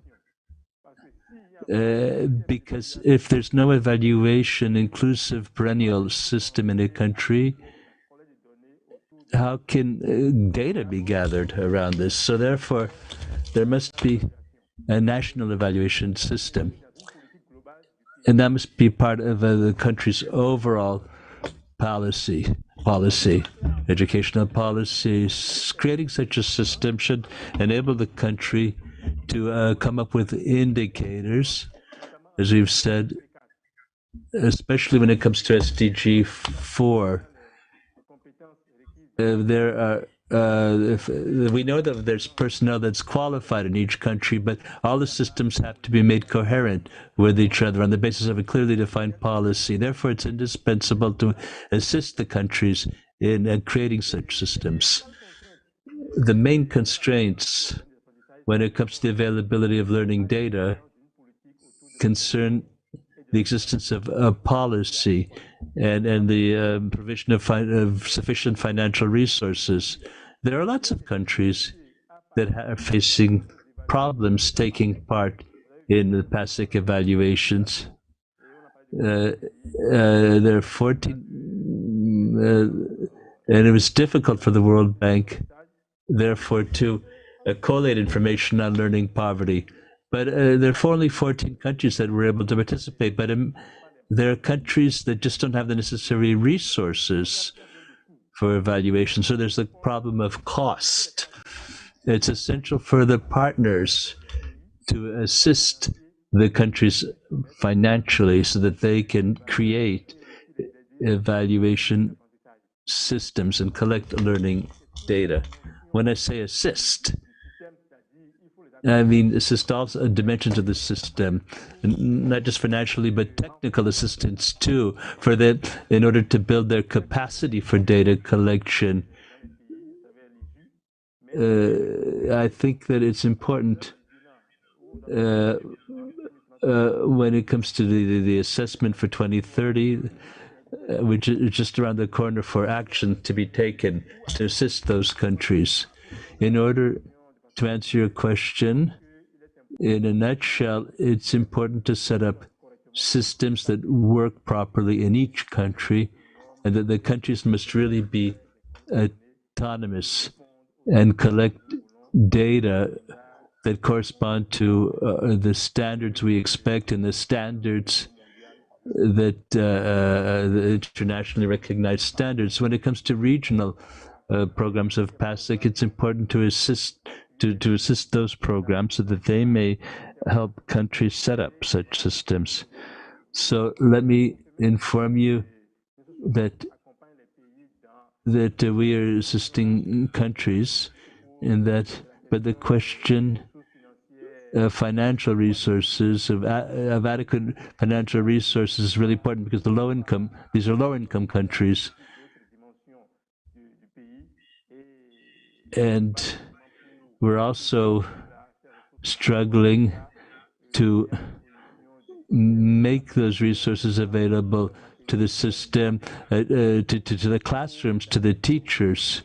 because if there's no evaluation, inclusive, perennial system in a country, how can data be gathered around this? So therefore, there must be a national evaluation system, and that must be part of the country's overall policy, educational policies. Creating such a system should enable the country to come up with indicators, as we've said, especially when it comes to SDG 4. There are we know that there's personnel that's qualified in each country, but all the systems have to be made coherent with each other on the basis of a clearly defined policy. Therefore, it's indispensable to assist the countries in creating such systems. The main constraints when it comes to the availability of learning data concern the existence of a policy and the provision of sufficient financial resources. There are lots of countries that are facing problems taking part in the PASEC evaluations. There are 14, and it was difficult for the World Bank, therefore, to collate information on learning poverty. But there are only 14 countries that were able to participate, but there are countries that just don't have the necessary resources for evaluation. So there's a problem of cost. It's essential for the partners to assist the countries financially so that they can create evaluation systems and collect learning data. When I say assist, I mean assist also dimensions of the system, not just financially, but technical assistance too, for them in order to build their capacity for data collection. I think that it's important when it comes to the assessment for 2030, which is just around the corner, for action to be taken to assist those countries. In order to answer your question, in a nutshell, it's important to set up systems that work properly in each country, and that the countries must really be autonomous and collect data that correspond to the standards we expect and the standards that the internationally recognized standards. When it comes to regional programs of PASIC, it's important to assist those programs so that they may help countries set up such systems. So let me inform you that we are assisting countries in that, but the question of financial resources, of adequate financial resources, is really important, because these are low-income countries, and we're also struggling to make those resources available to the system, to the classrooms, to the teachers.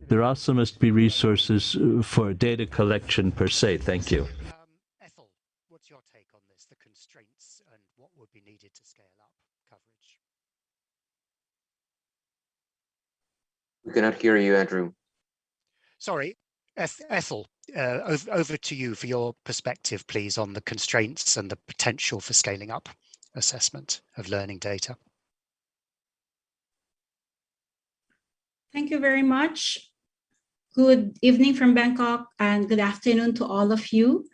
There also must be resources for data collection per se. Thank you. Ethel, what's your take on this, the constraints and what would be needed to scale up coverage? We cannot hear you, Andrew. Sorry, Ethel, over to you for your perspective, please, on the constraints and the potential for scaling up assessment of learning data. Thank you very much. Good evening from Bangkok and good afternoon to all of you.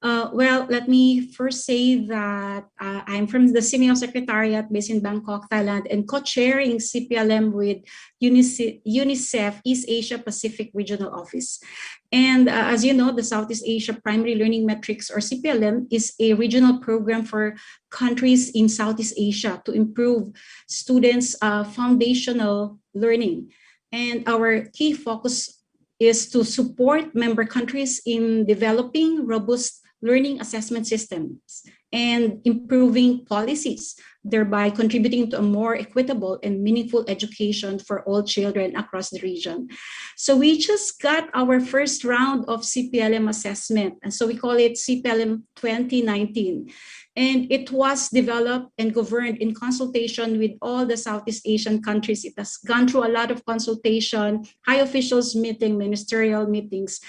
Well, let me first say that I'm from the CMEO Secretariat based in Bangkok, Thailand, and co-chairing CPLM with UNICEF East Asia Pacific Regional Office. And as you know, the Southeast Asia Primary Learning Metrics, or CPLM, is a regional program for countries in Southeast Asia to improve students' foundational learning. And our key focus is to support member countries in developing robust learning assessment systems and improving policies, thereby contributing to a more equitable and meaningful education for all children across the region. So we just got our first round of CPLM assessment, and so we call it CPLM 2019. And it was developed and governed in consultation with all the Southeast Asian countries. It has gone through a lot of consultation, high officials meeting, ministerial meetings.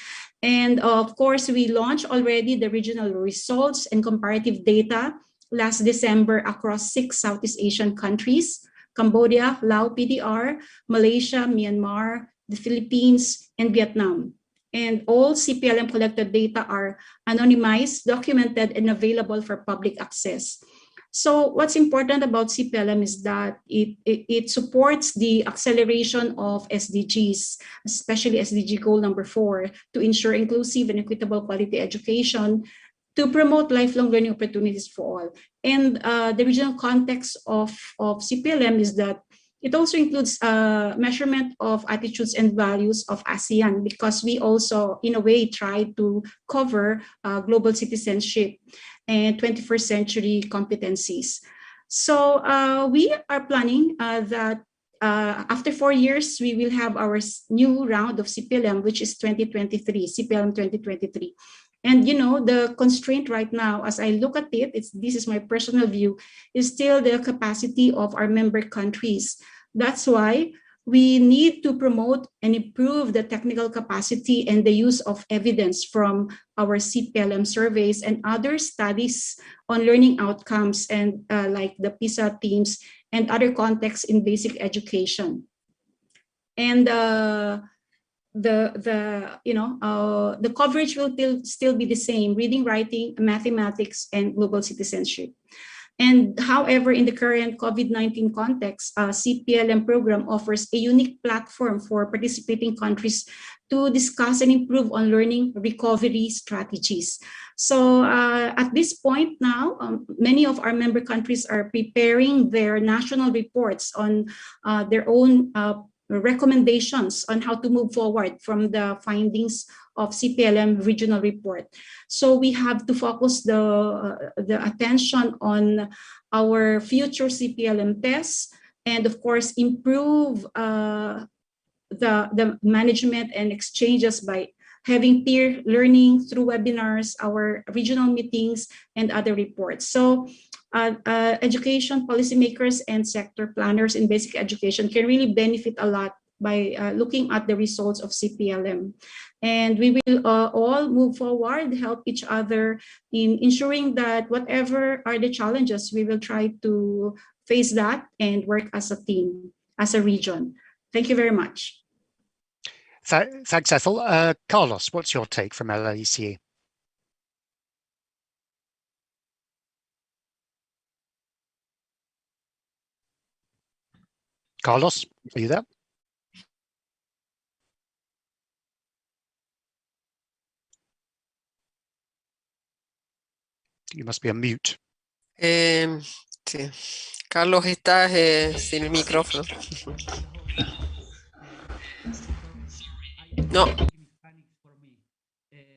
And of course, we launched already the regional results and comparative data last December across 6 Southeast Asian countries: Cambodia, Laos, PDR, Malaysia, Myanmar, the Philippines, and Vietnam. And all CPLM collected data are anonymized, documented, and available for public access. So what's important about CPLM is that it supports the acceleration of SDGs, especially SDG goal number 4, to ensure inclusive and equitable quality education, to promote lifelong learning opportunities for all. And the regional context of CPLM is that it also includes measurement of attitudes and values of ASEAN, because we also, in a way, try to cover global citizenship and 21st century competencies. So we are planning that after 4 years, we will have our new round of CPLM, which is 2023, CPLM 2023. And you know, the constraint right now, as I look at it, this is my personal view, is still the capacity of our member countries. That's why we need to promote and improve the technical capacity and the use of evidence from our CPLM surveys and other studies on learning outcomes, and like the PISA teams and other contexts in basic education. And the coverage will still be the same: reading, writing, mathematics, and global citizenship. And however, in the current COVID-19 context, CPLM program offers a unique platform for participating countries to discuss and improve on learning recovery strategies. So at this point now, many of our member countries are preparing their national reports on their own recommendations on how to move forward from the findings of CPLM regional report. So we have to focus the attention on our future CPLM tests, and of course improve the management and exchanges by having peer learning through webinars, our regional meetings, and other reports. So education policymakers and sector planners in basic education can really benefit a lot by looking at the results of CPLM. And we will all move forward, help each other in ensuring that whatever are the challenges, we will try to face that and work as a team, as a region. Thank you very much. Thanks, Ethel. Carlos, what's your take from LAECE? Carlos, are you there? You must be on mute. Sí. Carlos, estás sin el micrófono. No.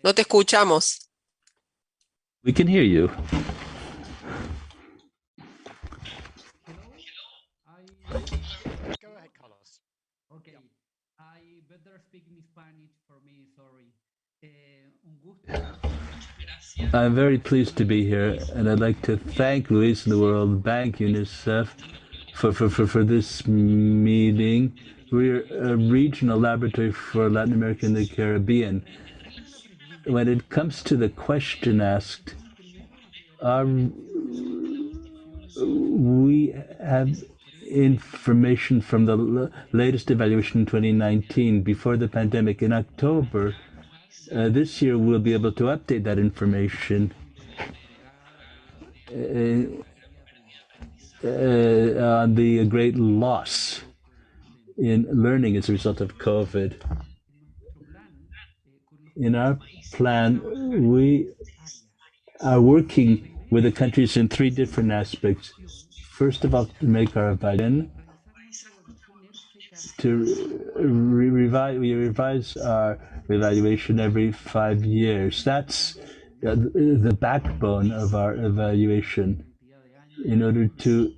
No te escuchamos. We can hear you. Go ahead, Carlos. Okay, I better speak in Spanish for me, sorry. I'm very pleased to be here, and I'd like to thank Luis and the World Bank, UNICEF, for this meeting. We're a regional laboratory for Latin America and the Caribbean. When it comes to the question asked, we have information from the latest evaluation in 2019 before the pandemic. In October this year, we'll be able to update that information on the great loss in learning as a result of COVID. In our plan, we are working with the countries in three different aspects. First of all, to make our evaluation, we revise our evaluation every 5 years. That's the backbone of our evaluation. In order to,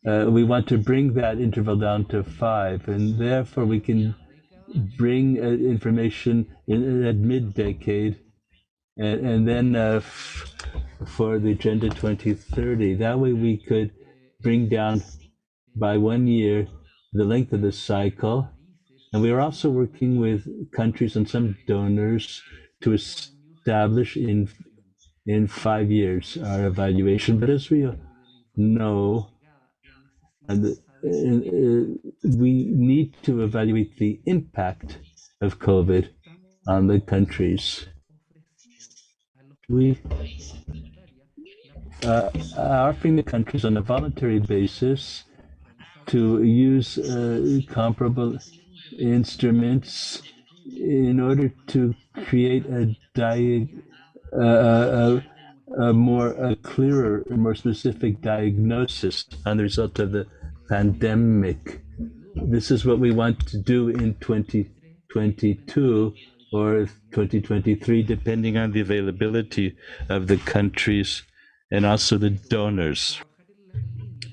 we want to bring that interval down to 5, and therefore we can bring information at mid-decade, and then for the Agenda 2030. That way we could bring down by 1 year the length of the cycle. And we are also working with countries and some donors to establish in 5 years our evaluation. But as we know, we need to evaluate the impact of COVID on the countries. We are offering the countries on a voluntary basis to use comparable instruments in order to create a clearer, more specific diagnosis on the result of the pandemic. This is what we want to do in 2022 or 2023, depending on the availability of the countries and also the donors.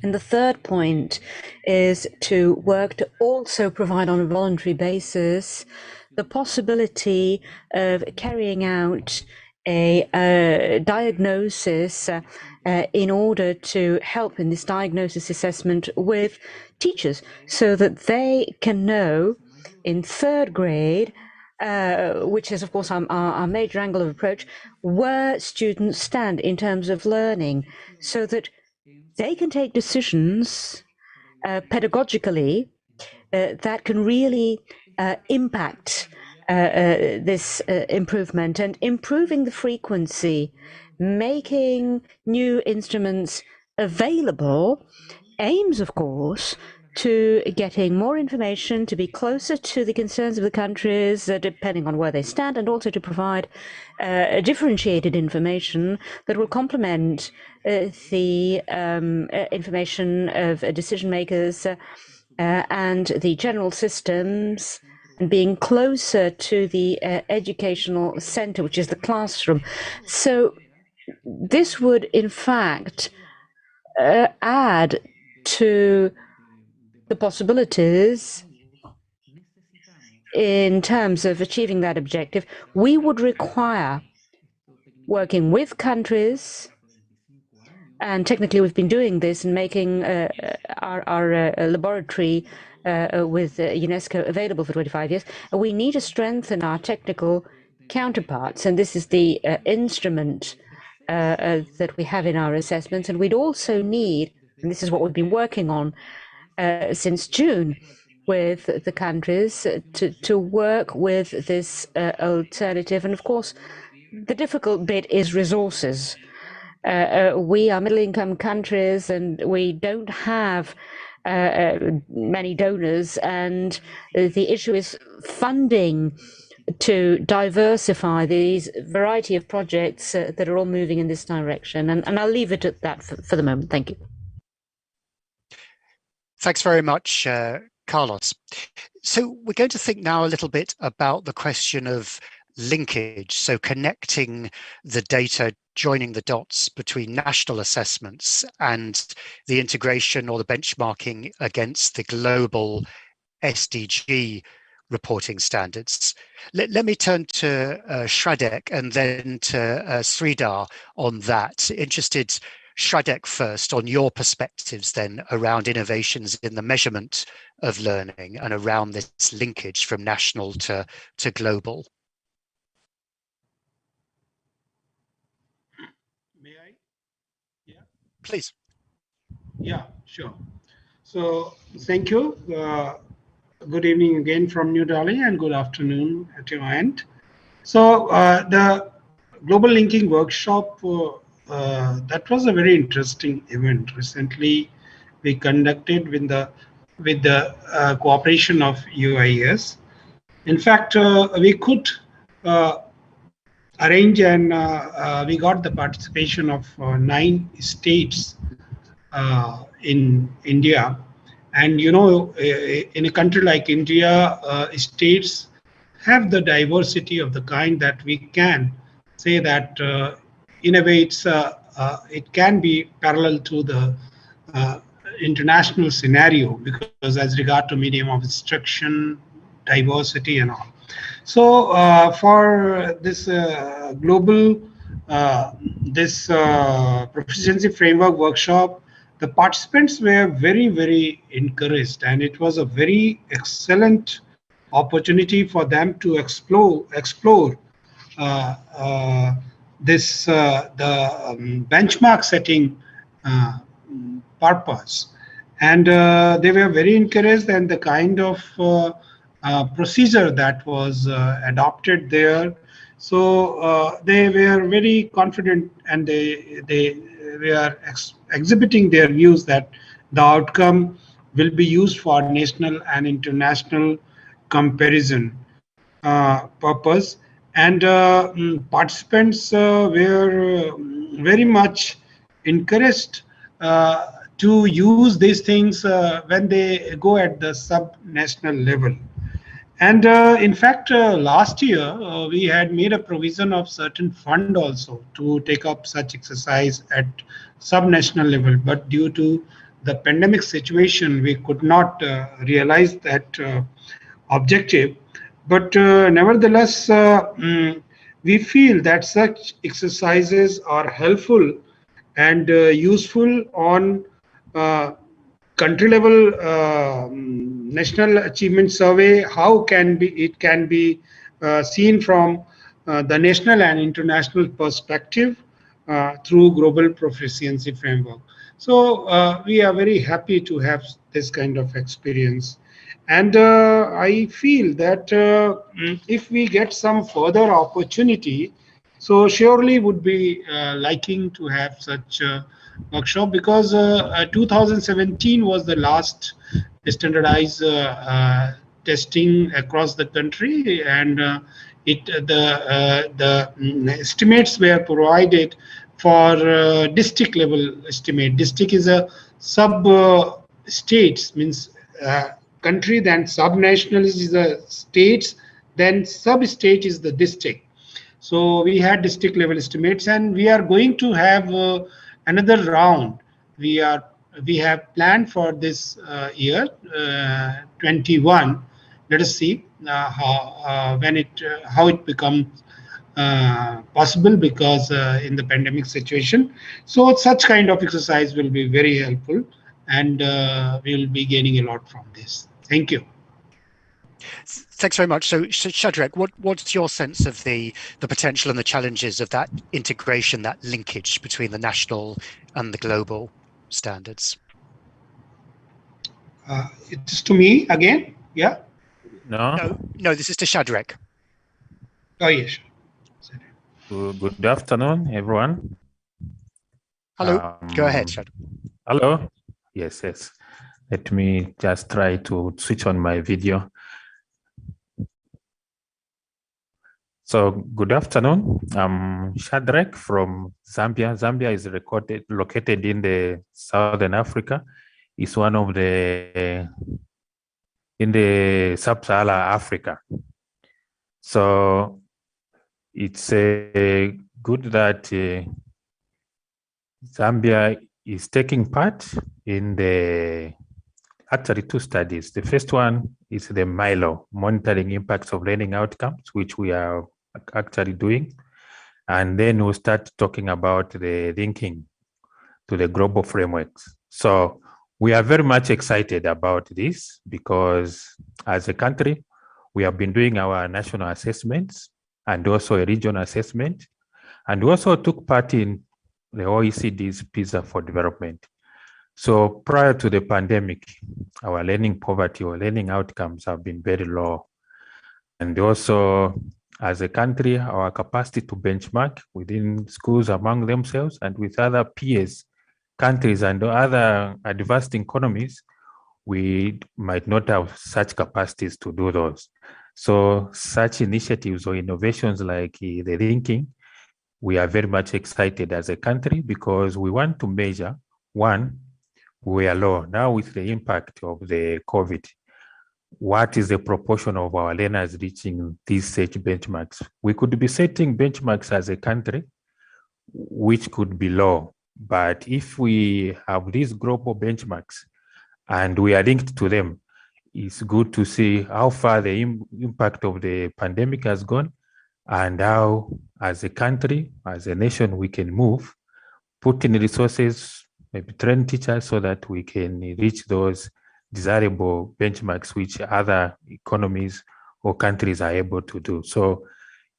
And the third point is to work to also provide on a voluntary basis the possibility of carrying out a diagnosis in order to help in this diagnosis assessment with teachers, so that they can know in 3rd grade, which is of course our major angle of approach, where students stand in terms of learning, so that they can take decisions pedagogically that can really impact this improvement and improving the frequency, making new instruments available, aims, of course, to getting more information, to be closer to the concerns of the countries, depending on where they stand, and also to provide differentiated information that will complement the information of decision makers and the general systems, and being closer to the educational center, which is the classroom. So this would, in fact, add to the possibilities in terms of achieving that objective. We would require working with countries, and technically we've been doing this and making our laboratory with UNESCO available for 25 years. We need to strengthen our technical counterparts, and this is the instrument that we have in our assessments. And we'd also need, and this is what we've been working on since June with the countries, to work with this alternative. And of course, the difficult bit is resources. We are middle-income countries and we don't have many donors, and the issue is funding to diversify these variety of projects that are all moving in this direction. And I'll leave it at that for the moment. Thank you. Thanks very much, Carlos. So we're going to think now a little bit about the question of linkage, so connecting the data, joining the dots between national assessments and the integration or the benchmarking against the global SDG reporting standards. Let me turn to Shradek and then to Sridhar on that. Interested, Shradek, first on your perspectives then around innovations in the measurement of learning and around this linkage from national to global. May I? Yeah. Please. Yeah, sure. So thank you. Good evening again from New Delhi, and good afternoon at your end. So the Global Linking Workshop, that was a very interesting event. Recently, we conducted with the cooperation of UIS. In fact, we could arrange, and we got the participation of 9 states in India. And you know, in a country like India, states have the diversity of the kind that we can say that in a way it can be parallel to the international scenario, because as regard to medium of instruction, diversity and all. So for this global proficiency framework workshop, the participants were very, very encouraged, and it was a very excellent opportunity for them to explore this the benchmark setting purpose, and they were very encouraged, and the kind of procedure that was adopted there. So they were very confident, and they were exhibiting their views that the outcome will be used for national and international comparison purpose. And participants were very much encouraged to use these things when they go at the sub-national level. And in fact, last year, we had made a provision of certain fund also to take up such exercise at sub-national level. But due to the pandemic situation, we could not realize that objective. But nevertheless, we feel that such exercises are helpful and useful on country level national achievement survey. How can it can be seen from the national and international perspective through global proficiency framework. So we are very happy to have this kind of experience. And I feel that if we get some further opportunity, so surely would be liking to have such a workshop, because 2017 was the last standardized testing across the country, and the estimates were provided for district level estimate. District is a sub states, means country, then subnational is the states, then sub-state is the district. So we had district level estimates, and we are going to have another round. We have planned for this year 21. Let us see how it becomes possible, because in the pandemic situation. So such kind of exercise will be very helpful, and we will be gaining a lot from this. Thank you. Thanks very much. So Shadrach, what's your sense of the potential and the challenges of that integration, that linkage between the national and the global standards? It's to me again, yeah? No, this is to Shadrach. Oh, yes. Good afternoon, everyone. Hello, go ahead, Shadrach. Hello, yes. Let me just try to switch on my video. So good afternoon. I'm Shadrach from Zambia. Zambia is located in the Southern Africa. It's one of in the Sub-Saharan Africa. So it's good that Zambia is taking part in actually two studies. The first one is the MILO, Monitoring Impacts of Learning Outcomes, which we are actually doing. And then we'll start talking about the linking to the global frameworks. So we are very much excited about this, because as a country, we have been doing our national assessments and also a regional assessment. And we also took part in the OECD's PISA for development. So prior to the pandemic, our learning poverty or learning outcomes have been very low. And also, as a country, our capacity to benchmark within schools among themselves and with other peers, countries and other advanced economies, we might not have such capacities to do those. So such initiatives or innovations like the linking, we are very much excited as a country, because we want to measure, one, we are low. Now with the impact of the COVID, what is the proportion of our learners reaching these such benchmarks? We could be setting benchmarks as a country, which could be low. But if we have these global benchmarks and we are linked to them, it's good to see how far the impact of the pandemic has gone, and how, as a country, as a nation, we can move, put in resources, maybe train teachers, so that we can reach those desirable benchmarks which other economies or countries are able to do. So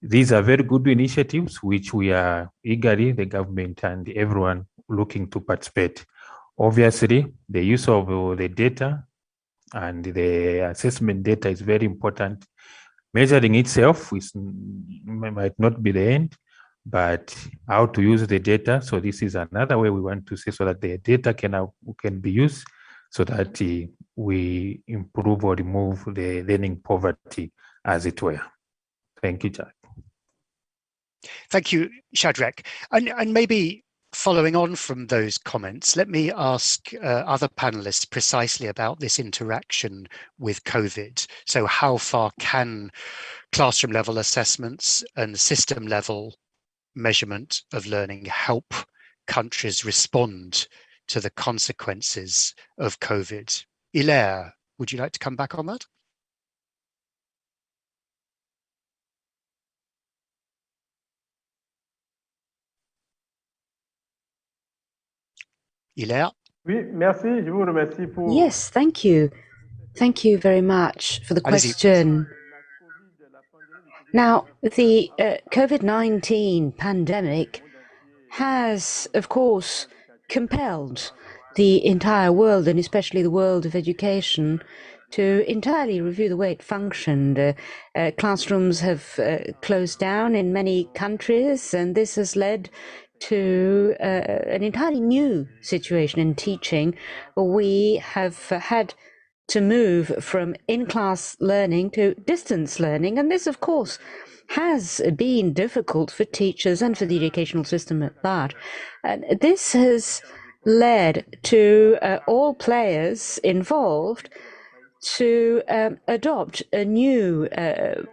these are very good initiatives which we are eagerly, the government and everyone, looking to participate. Obviously, the use of the data and the assessment data is very important. Measuring itself might not be the end, but how to use the data. So this is another way we want to see, so that the data can be used, so that we improve or remove the learning poverty, as it were. Thank you, Jack. Thank you, Shadrach. And maybe following on from those comments, let me ask other panelists precisely about this interaction with COVID. So how far can classroom level assessments and system level measurement of learning help countries respond to the consequences of COVID? Hilaire, would you like to come back on that? Hilaire? Oui, merci. Je vous remercie pour... Yes, thank you. Thank you very much for the question. Now, the COVID-19 pandemic has, of course, compelled the entire world, and especially the world of education, to entirely review the way it functioned. Classrooms have closed down in many countries, and this has led to an entirely new situation in teaching. We have had to move from in-class learning to distance learning, and this, of course, has been difficult for teachers and for the educational system at large. And this has led to all players involved to adopt a new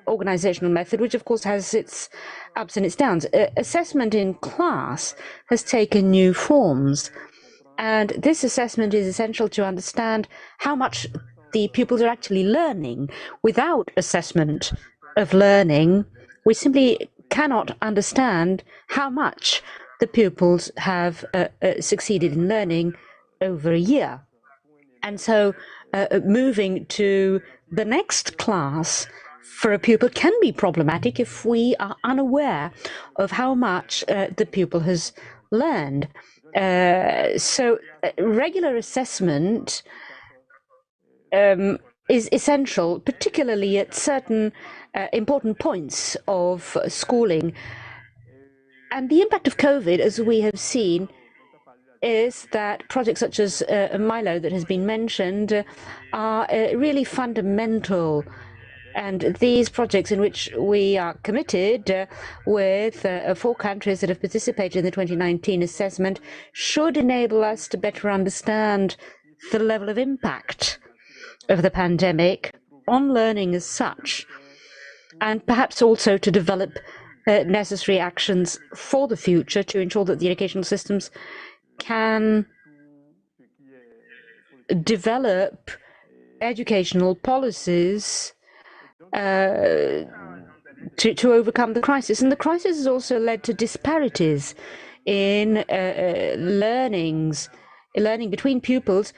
organizational method, which of course has its ups and its downs. Assessment in class has taken new forms, and this assessment is essential to understand how much the pupils are actually learning. Without assessment of learning, we simply cannot understand how much the pupils have succeeded in learning over a year. And so moving to the next class for a pupil can be problematic if we are unaware of how much the pupil has learned. So regular assessment is essential, particularly at certain important points of schooling. And the impact of COVID, as we have seen, is that projects such as Milo that has been mentioned are really fundamental. And these projects in which we are committed with 4 countries that have participated in the 2019 assessment should enable us to better understand the level of impact of the pandemic on learning as such, and perhaps also to develop necessary actions for the future to ensure that the educational systems can develop educational policies to overcome the crisis. And the crisis has also led to disparities in learning between pupils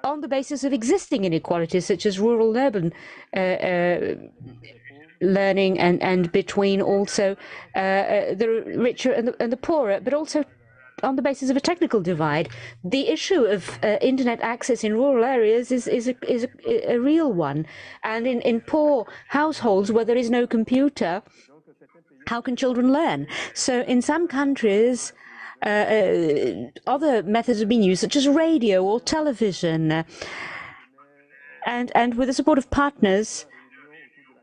on the basis of existing inequalities, such as rural and urban learning, and between also the richer and the poorer, but also on the basis of a technical divide. The issue of internet access in rural areas is a real one, and in poor households where there is no computer, how can children learn? So in some countries, other methods have been used, such as radio or television, and with the support of partners,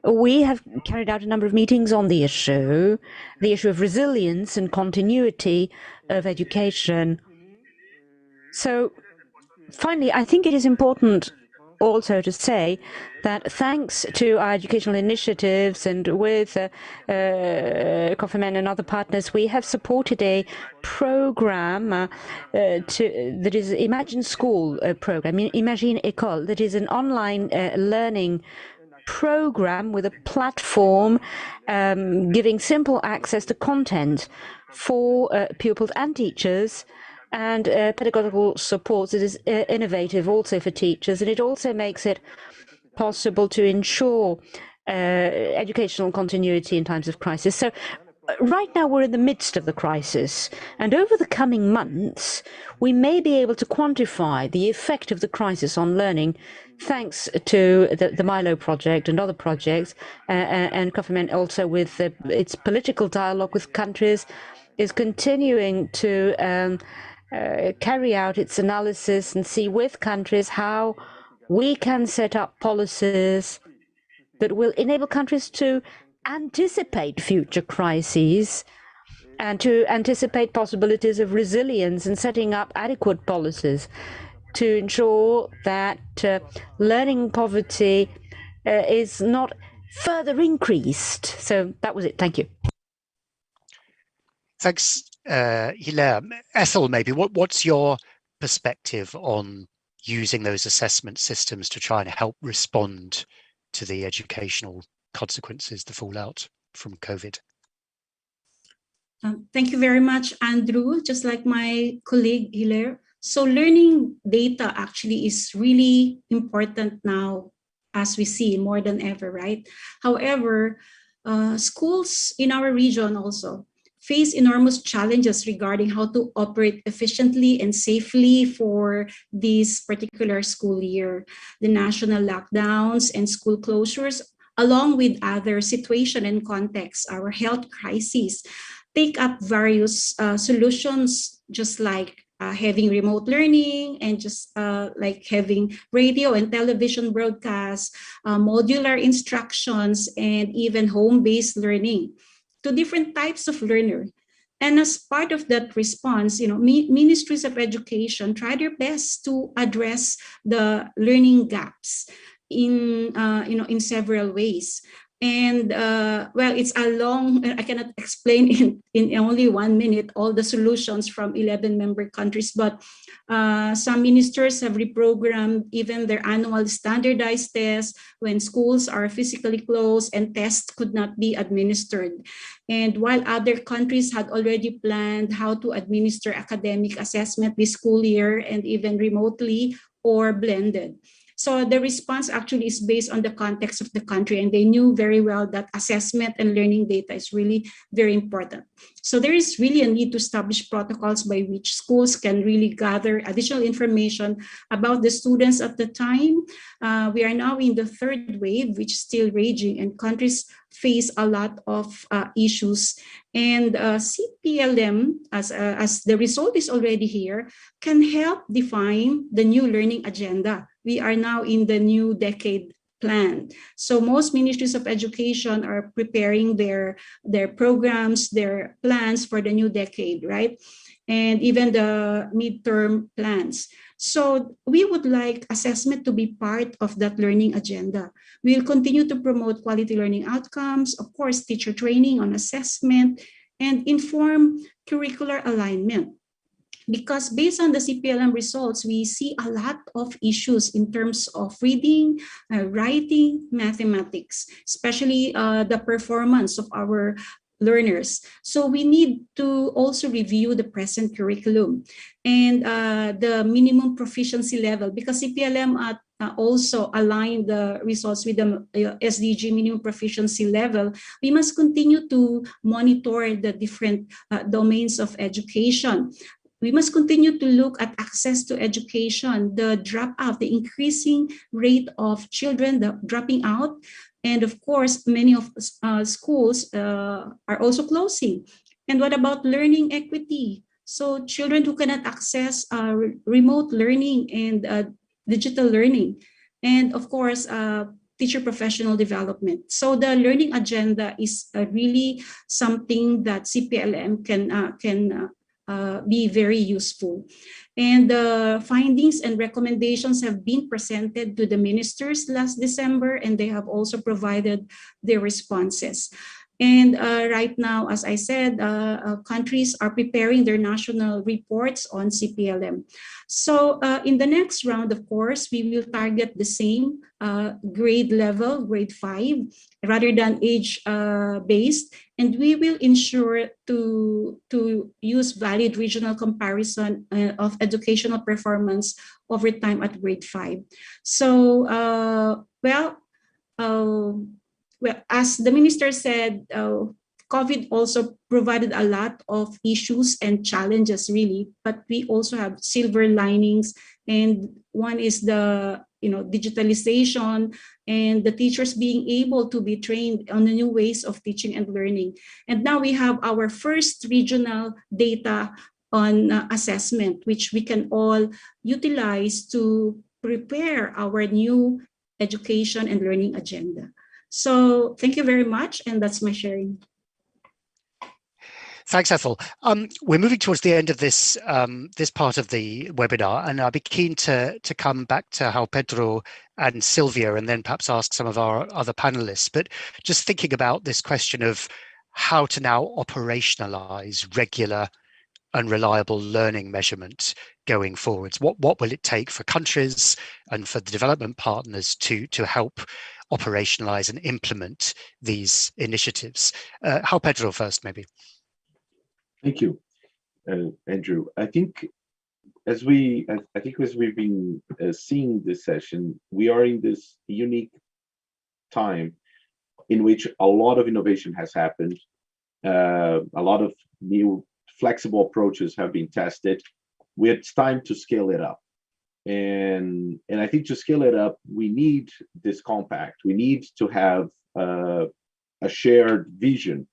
we have carried out a number of meetings on the issue of resilience and continuity of education. So finally, I think it is important also to say that thanks to our educational initiatives and with COFEMEN and other partners, we have supported a program that is Imagine School program, Imagine École, that is an online learning program with a platform giving simple access to content for pupils and teachers, and pedagogical supports. It is innovative also for teachers, and it also makes it possible to ensure educational continuity in times of crisis. So right now we're in the midst of the crisis, and over the coming months we may be able to quantify the effect of the crisis on learning thanks to the Milo project and other projects, and COFEMEN also with its political dialogue with countries is continuing to carry out its analysis and see with countries how we can set up policies that will enable countries to anticipate future crises and to anticipate possibilities of resilience and setting up adequate policies to ensure that learning poverty is not further increased. So that was it. Thank you. Thanks, Hilaire. Ethel, maybe what's your perspective on using those assessment systems to try and help respond to the educational consequences, the fallout from COVID? Thank you very much, Andrew. Just like my colleague Hilaire, so learning data actually is really important now, as we see more than ever, right? However, schools in our region also face enormous challenges regarding how to operate efficiently and safely for this particular school year. The national lockdowns and school closures, along with other situation and contexts, our health crises, take up various solutions, just like having remote learning and just like having radio and television broadcasts, modular instructions, and even home-based learning to different types of learner. And as part of that response, ministries of education try their best to address the learning gaps in several ways. And well, it's a long, I cannot explain in only 1 minute all the solutions from 11 member countries, but some ministers have reprogrammed even their annual standardized tests when schools are physically closed and tests could not be administered. And while other countries had already planned how to administer academic assessment this school year and even remotely or blended. So the response actually is based on the context of the country, and they knew very well that assessment and learning data is really very important. So there is really a need to establish protocols by which schools can really gather additional information about the students at the time. We are now in the third wave, which is still raging, and countries face a lot of issues. And CPLM, as the result is already here, can help define the new learning agenda. We are now in the new decade plan. So most ministries of education are preparing their programs, their plans for the new decade, right? And even the midterm plans. So we would like assessment to be part of that learning agenda. We'll continue to promote quality learning outcomes, of course, teacher training on assessment, and inform curricular alignment. Because based on the CPLM results, we see a lot of issues in terms of reading, writing, mathematics, especially the performance of our learners. So we need to also review the present curriculum and the minimum proficiency level, because CPLM also aligned the results with the SDG minimum proficiency level. We must continue to monitor the different domains of education. We must continue to look at access to education, the dropout, the increasing rate of children dropping out. And of course, many of schools are also closing. And what about learning equity? So children who cannot access remote learning and digital learning. And of course, teacher professional development. So the learning agenda is really something that CPLM can be very useful. And the findings and recommendations have been presented to the ministers last December, and they have also provided their responses. And right now, as I said, countries are preparing their national reports on CPLM. So in the next round, of course, we will target the same grade level, grade 5, rather than age-based. And we will ensure to use valid regional comparison of educational performance over time at grade 5. So, well, as the minister said, COVID also provided a lot of issues and challenges, really, but we also have silver linings. And one is the digitalization and the teachers being able to be trained on the new ways of teaching and learning. And now we have our first regional data on assessment, which we can all utilize to prepare our new education and learning agenda. So thank you very much, and that's my sharing. Thanks, Ethel. We're moving towards the end of this this part of the webinar, and I'll be keen to come back to João Pedro and Sylvia, and then perhaps ask some of our other panelists. But just thinking about this question of how to now operationalize regular and reliable learning measurement going forwards. What will it take for countries and for the development partners to help operationalize and implement these initiatives? João Pedro first, maybe. Thank you, Andrew. I think as we've been seeing this session, we are in this unique time in which a lot of innovation has happened, A lot of new flexible approaches have been tested. It's time to scale it up. And I think to scale it up, we need this compact. We need to have a shared vision,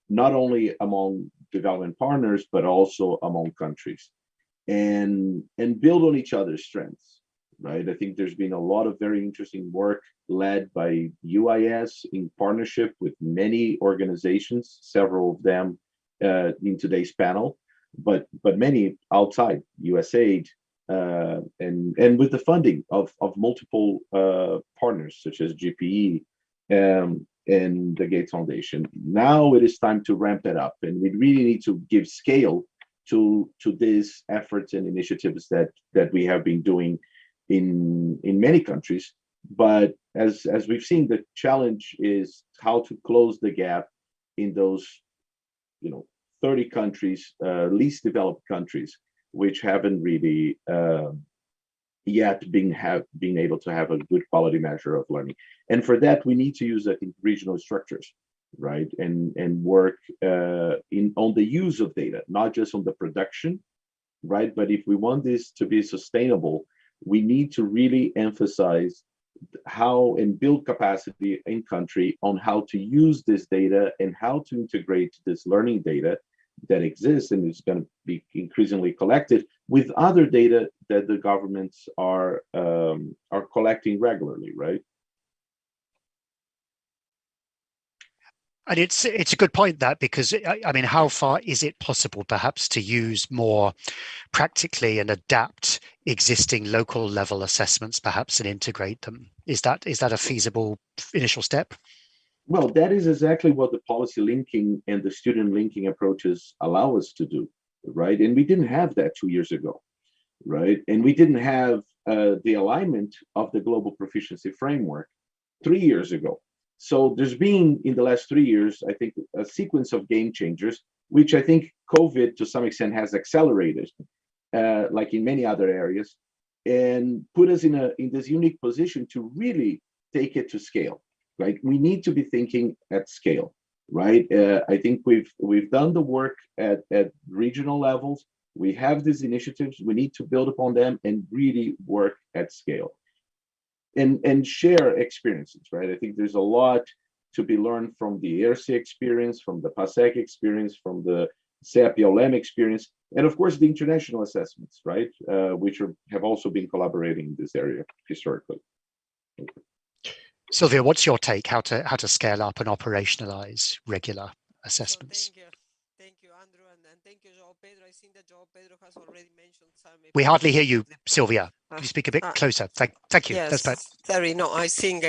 not only among development partners, but also among countries, and build on each other's strengths, right? I think there's been a lot of very interesting work led by UIS in partnership with many organizations, several of them in today's panel, but many outside USAID, and with the funding of multiple partners such as GPE and the Gates Foundation. Now it is time to ramp that up, and we really need to give scale to these efforts and initiatives that we have been doing in many countries. But as we've seen, the challenge is how to close the gap in those 30 countries, least developed countries, which haven't really yet been able to have a good quality measure of learning. And for that, we need to use, I think, regional structures, right? And work on the use of data, not just on the production, right? But if we want this to be sustainable, we need to really emphasize how and build capacity in country on how to use this data and how to integrate this learning data that exists and is going to be increasingly collected with other data that the governments are collecting regularly, right? And it's a good point, that, because I mean, how far is it possible perhaps to use more practically and adapt existing local level assessments perhaps and integrate them? Is that a feasible initial step? Well, that is exactly what the policy linking and the student linking approaches allow us to do, right? And we didn't have that 2 years ago, right? And we didn't have the alignment of the global proficiency framework 3 years ago. So there's been, in the last 3 years, I think, a sequence of game changers, which I think COVID to some extent has accelerated, like in many other areas, and put us in this unique position to really take it to scale. Right, we need to be thinking at scale, right? I think we've done the work at regional levels. We have these initiatives. We need to build upon them and really work at scale, and share experiences, right? I think there's a lot to be learned from the ERC experience, from the PASEC experience, from the CEP-LM experience, and of course the international assessments, right? Which have also been collaborating in this area historically. Sylvia, what's your take? How to scale up and operationalize regular assessments? Thank you, Andrew, and thank you, João Pedro. I think that João Pedro has already mentioned some. We hardly hear you, Sylvia. Can you speak a bit closer? Thank you. Yes, that's better. Sorry, no, I think,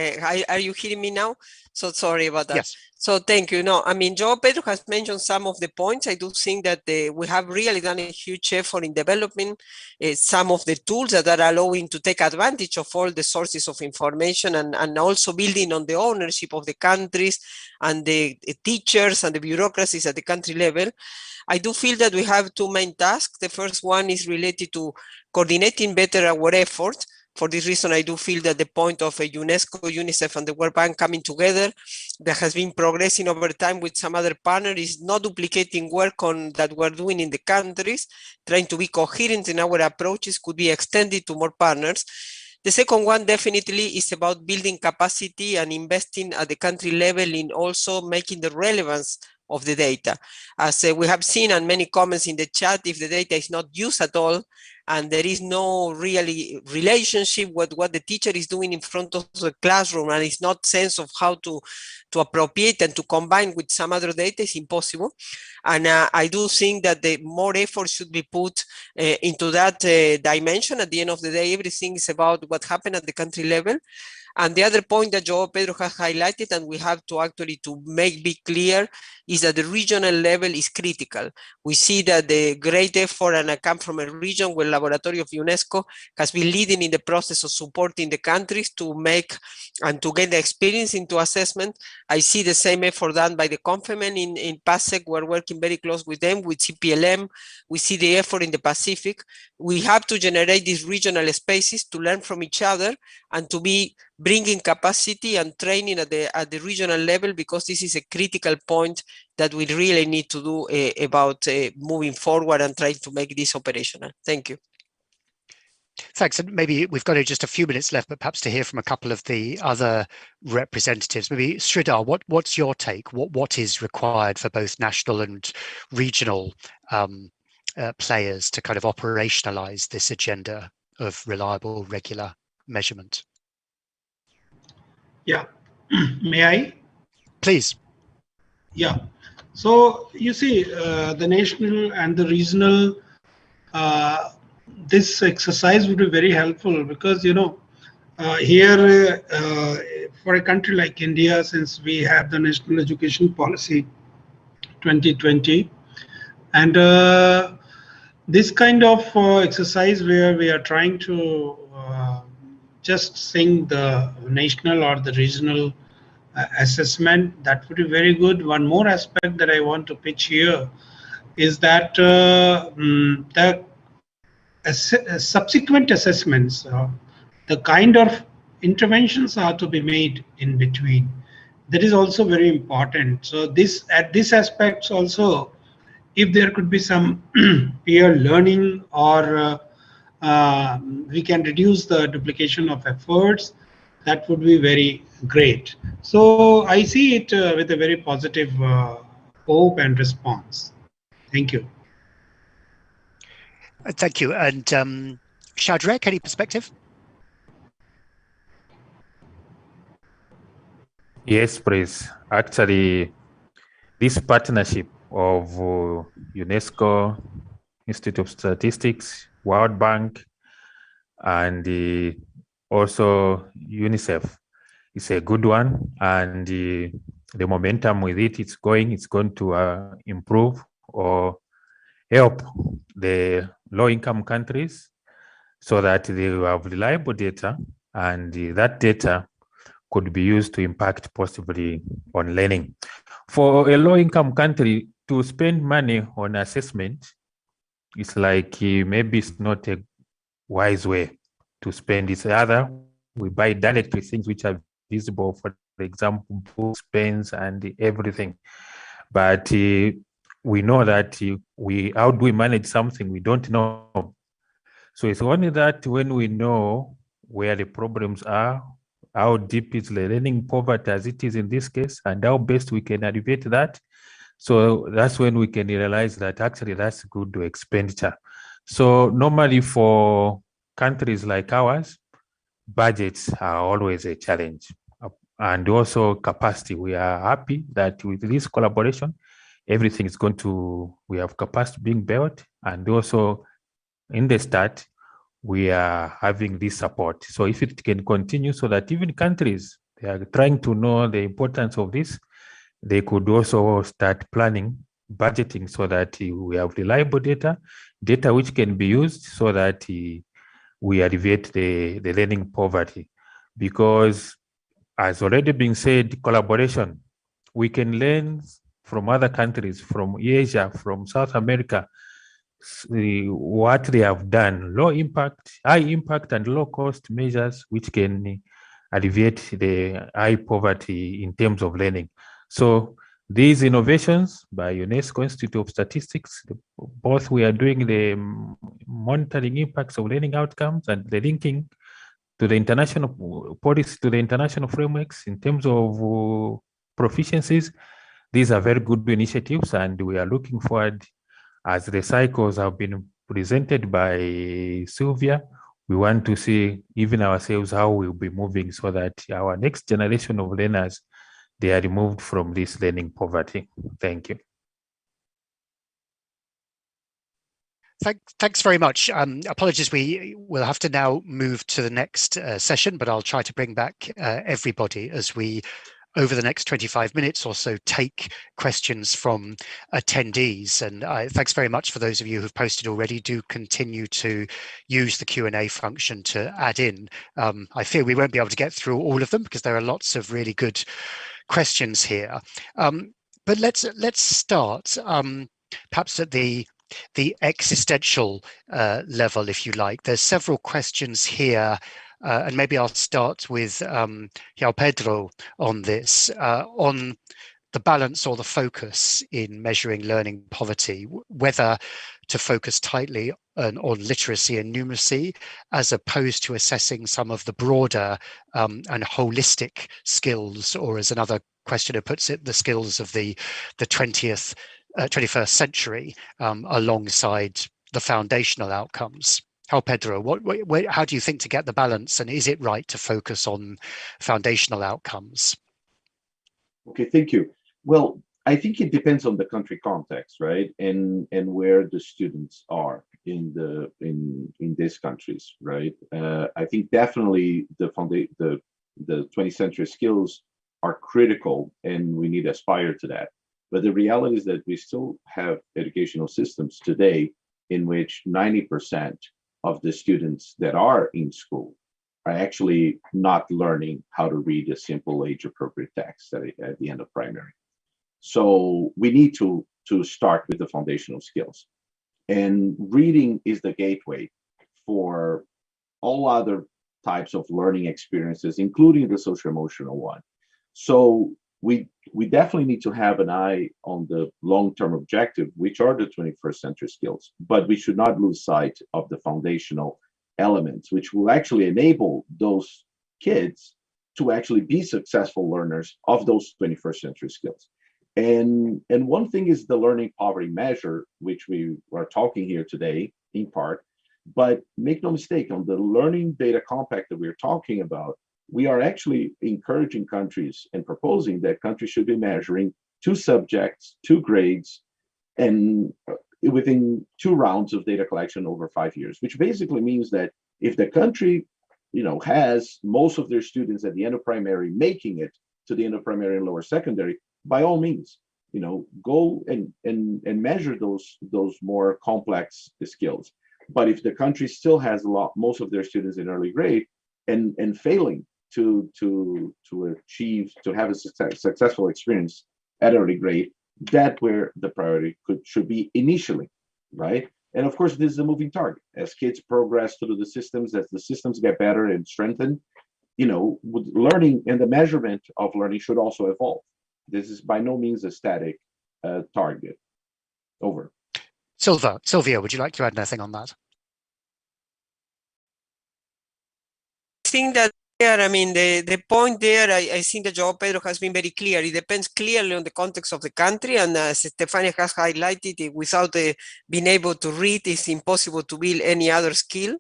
are you hearing me now? So sorry about that. Yes. So thank you. No, I mean, João Pedro has mentioned some of the points. I do think that we have really done a huge effort in developing some of the tools that are allowing to take advantage of all the sources of information, and also building on the ownership of the countries and the teachers and the bureaucracies at the country level. I do feel that we have two main tasks. The first one is related to coordinating better our effort. For this reason, I do feel that the point of UNESCO, UNICEF, and the World Bank coming together, that has been progressing over time with some other partners, is not duplicating work that we're doing in the countries, trying to be coherent in our approaches, could be extended to more partners. The second one definitely is about building capacity and investing at the country level in also making the relevance of the data. As we have seen, and many comments in the chat, if the data is not used at all, and there is no really relationship with what the teacher is doing in front of the classroom, and it's not sense of how to appropriate and to combine with some other data, is impossible. And I do think that the more effort should be put into that dimension. At the end of the day, everything is about what happened at the country level. And the other point that João Pedro has highlighted, and we have to actually to make be clear, is that the regional level is critical. We see that the great effort, and I come from a region where Laboratory of UNESCO has been leading in the process of supporting the countries to make and to get the experience into assessment. I see the same effort done by the CONFEMEN in PASEC. We're working very close with them, with CEP-LM. We see the effort in the Pacific. We have to generate these regional spaces to learn from each other and to be bringing capacity and training at the regional level, because this is a critical point that we really need to do about moving forward and trying to make this operational. Thank you. Thanks. And maybe we've got just a few minutes left, but perhaps to hear from a couple of the other representatives. Maybe Sridhar, what's your take? What is required for both national and regional players to kind of operationalize this agenda of reliable, regular measurement? Yeah. May I? Please. Yeah. So you see, the national and the regional, this exercise would be very helpful because, you know, here for a country like India, since we have the National Education Policy 2020, and this kind of exercise where we are trying to just sing the national or the regional assessment, that would be very good. One more aspect that I want to pitch here is that the subsequent assessments, the kind of interventions are to be made in between. That is also very important. So at this aspects also, if there could be some peer learning, or we can reduce the duplication of efforts, that would be very great. So I see it with a very positive hope and response. Thank you. Thank you. And Shadrach, any perspective? Yes, please. Actually, this partnership of UNESCO, Institute of Statistics, World Bank, and also UNICEF is a good one. And the momentum with it, it's going to improve or help the low-income countries so that they have reliable data, and that data could be used to impact possibly on learning. For a low-income country to spend money on assessment, it's like maybe it's not a wise way to spend. It's either we buy directly things which are visible, for example, books, pens, and everything. But we know that how do we manage something we don't know? So it's only that when we know where the problems are, how deep is the learning poverty as it is in this case, and how best we can alleviate that. So that's when we can realize that actually that's good expenditure. So normally for countries like ours, budgets are always a challenge. And also capacity. We are happy that with this collaboration, everything is we have capacity being built, and also in the start, we are having this support. So if it can continue, so that even countries, they are trying to know the importance of this, they could also start planning, budgeting, so that we have reliable data which can be used so that we alleviate the learning poverty. Because as already been said, collaboration, we can learn from other countries, from Asia, from South America, what they have done, low impact, high impact, and low cost measures which can alleviate the high poverty in terms of learning. So these innovations by UNESCO Institute of Statistics, both we are doing the monitoring impacts of learning outcomes and the linking to the international policy, to the international frameworks in terms of proficiencies. These are very good initiatives, and we are looking forward, as the cycles have been presented by Sylvia, we want to see even ourselves how we'll be moving so that our next generation of learners, they are removed from this learning poverty. Thank you. Thanks very much. Apologies, we will have to now move to the next session, but I'll try to bring back everybody as we, over the next 25 minutes or so, take questions from attendees. And thanks very much for those of you who've posted already. Do continue to use the Q&A function to add in. I fear we won't be able to get through all of them because there are lots of really good questions here. But let's start perhaps at the existential level, if you like. There's several questions here And maybe I'll start with João Pedro on this, on the balance or the focus in measuring learning poverty, whether to focus tightly on literacy and numeracy, as opposed to assessing some of the broader and holistic skills, or as another questioner puts it, the skills of the 21st century alongside the foundational outcomes. João Pedro, how do you think to get the balance, and is it right to focus on foundational outcomes? Okay, thank you. Well, I think it depends on the country context, right, and where the students are in these countries, right. I think definitely the 20th century skills are critical, and we need to aspire to that. But the reality is that we still have educational systems today in which 90% of the students that are in school are actually not learning how to read a simple age-appropriate text at the end of primary. So we need to start with the foundational skills. And reading is the gateway for all other types of learning experiences, including the social-emotional one. So we definitely need to have an eye on the long-term objective, which are the 21st century skills, but we should not lose sight of the foundational elements, which will actually enable those kids to actually be successful learners of those 21st century skills. And one thing is the learning poverty measure, which we are talking here today in part, but make no mistake, on the learning data compact that we're talking about, we are actually encouraging countries and proposing that countries should be measuring 2 subjects, 2 grades, and within 2 rounds of data collection over 5 years, which basically means that if the country, has most of their students at the end of primary making it to the end of primary and lower secondary, by all means, go and measure those more complex skills. But if the country still has most of their students in early grade and failing to have a successful experience at early grade, that's where the priority should be initially, right? And of course, this is a moving target. As kids progress through the systems, as the systems get better and strengthened, with learning and the measurement of learning should also evolve. This is by no means a static target. Over. Silvia, would you like to add anything on that? I think that the point there, I think that João Pedro has been very clear. It depends clearly on the context of the country, and as Stefania has highlighted, without being able to read, it's impossible to build any other skill.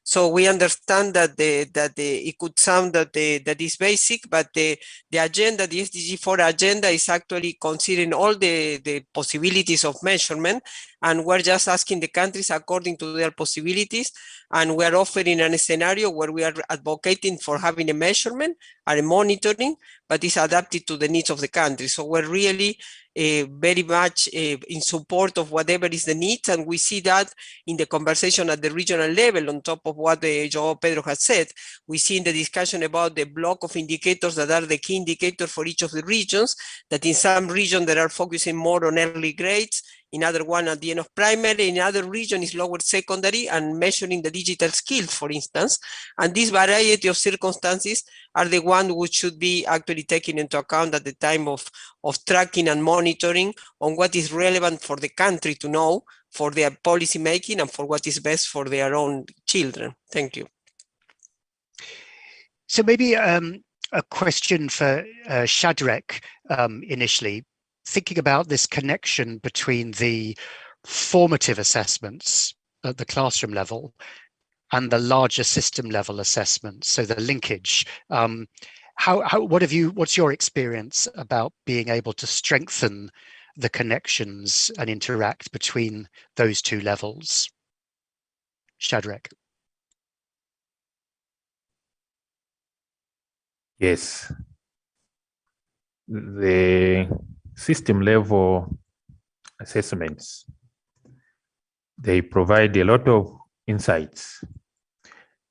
So we understand that it could sound that is basic, but the agenda, the SDG 4 agenda, is actually considering all the possibilities of measurement, and we're just asking the countries according to their possibilities, and we're offering a scenario where we are advocating for having a measurement and a monitoring, but it's adapted to the needs of the country. So we're really very much in support of whatever is the needs, and we see that in the conversation at the regional level. On top of what João Pedro has said, we see in the discussion about the block of indicators that are the key indicators for each of the regions, that in some regions they are focusing more on early grades, in other one at the end of primary, in other region is lower secondary and measuring the digital skills, for instance. And this variety of circumstances are the ones which should be actually taken into account at the time of tracking and monitoring on what is relevant for the country to know for their policy making and for what is best for their own children. Thank you. So maybe a question for Shadrach initially. Thinking about this connection between the formative assessments at the classroom level and the larger system level assessments, so the linkage. What's your experience about being able to strengthen the connections and interact between those 2 levels? Shadrach. Yes. The system level assessments, they provide a lot of insights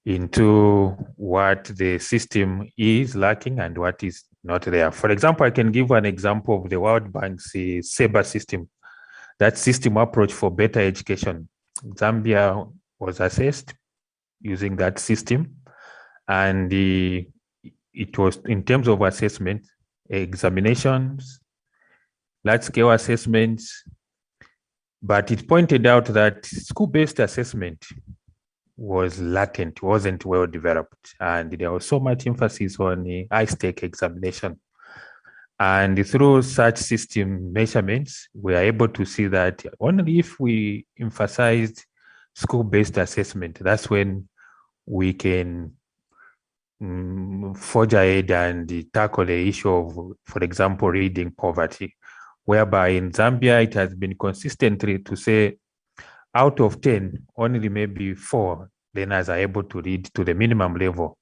into what the system is lacking and what is not there. For example, I can give an example of the World Bank's SEBA system, that system approach for better education. Zambia was assessed using that system, And it was in terms of assessment, examinations, large-scale assessments, but it pointed out that school-based assessment was latent, wasn't well developed, and there was so much emphasis on the high-stake examination. And through such system measurements, we are able to see that only if we emphasized school-based assessment, that's when we can forge ahead and tackle the issue of, for example, reading poverty, whereby in Zambia, it has been consistently to say out of 10, only maybe 4 learners are able to read to the minimum level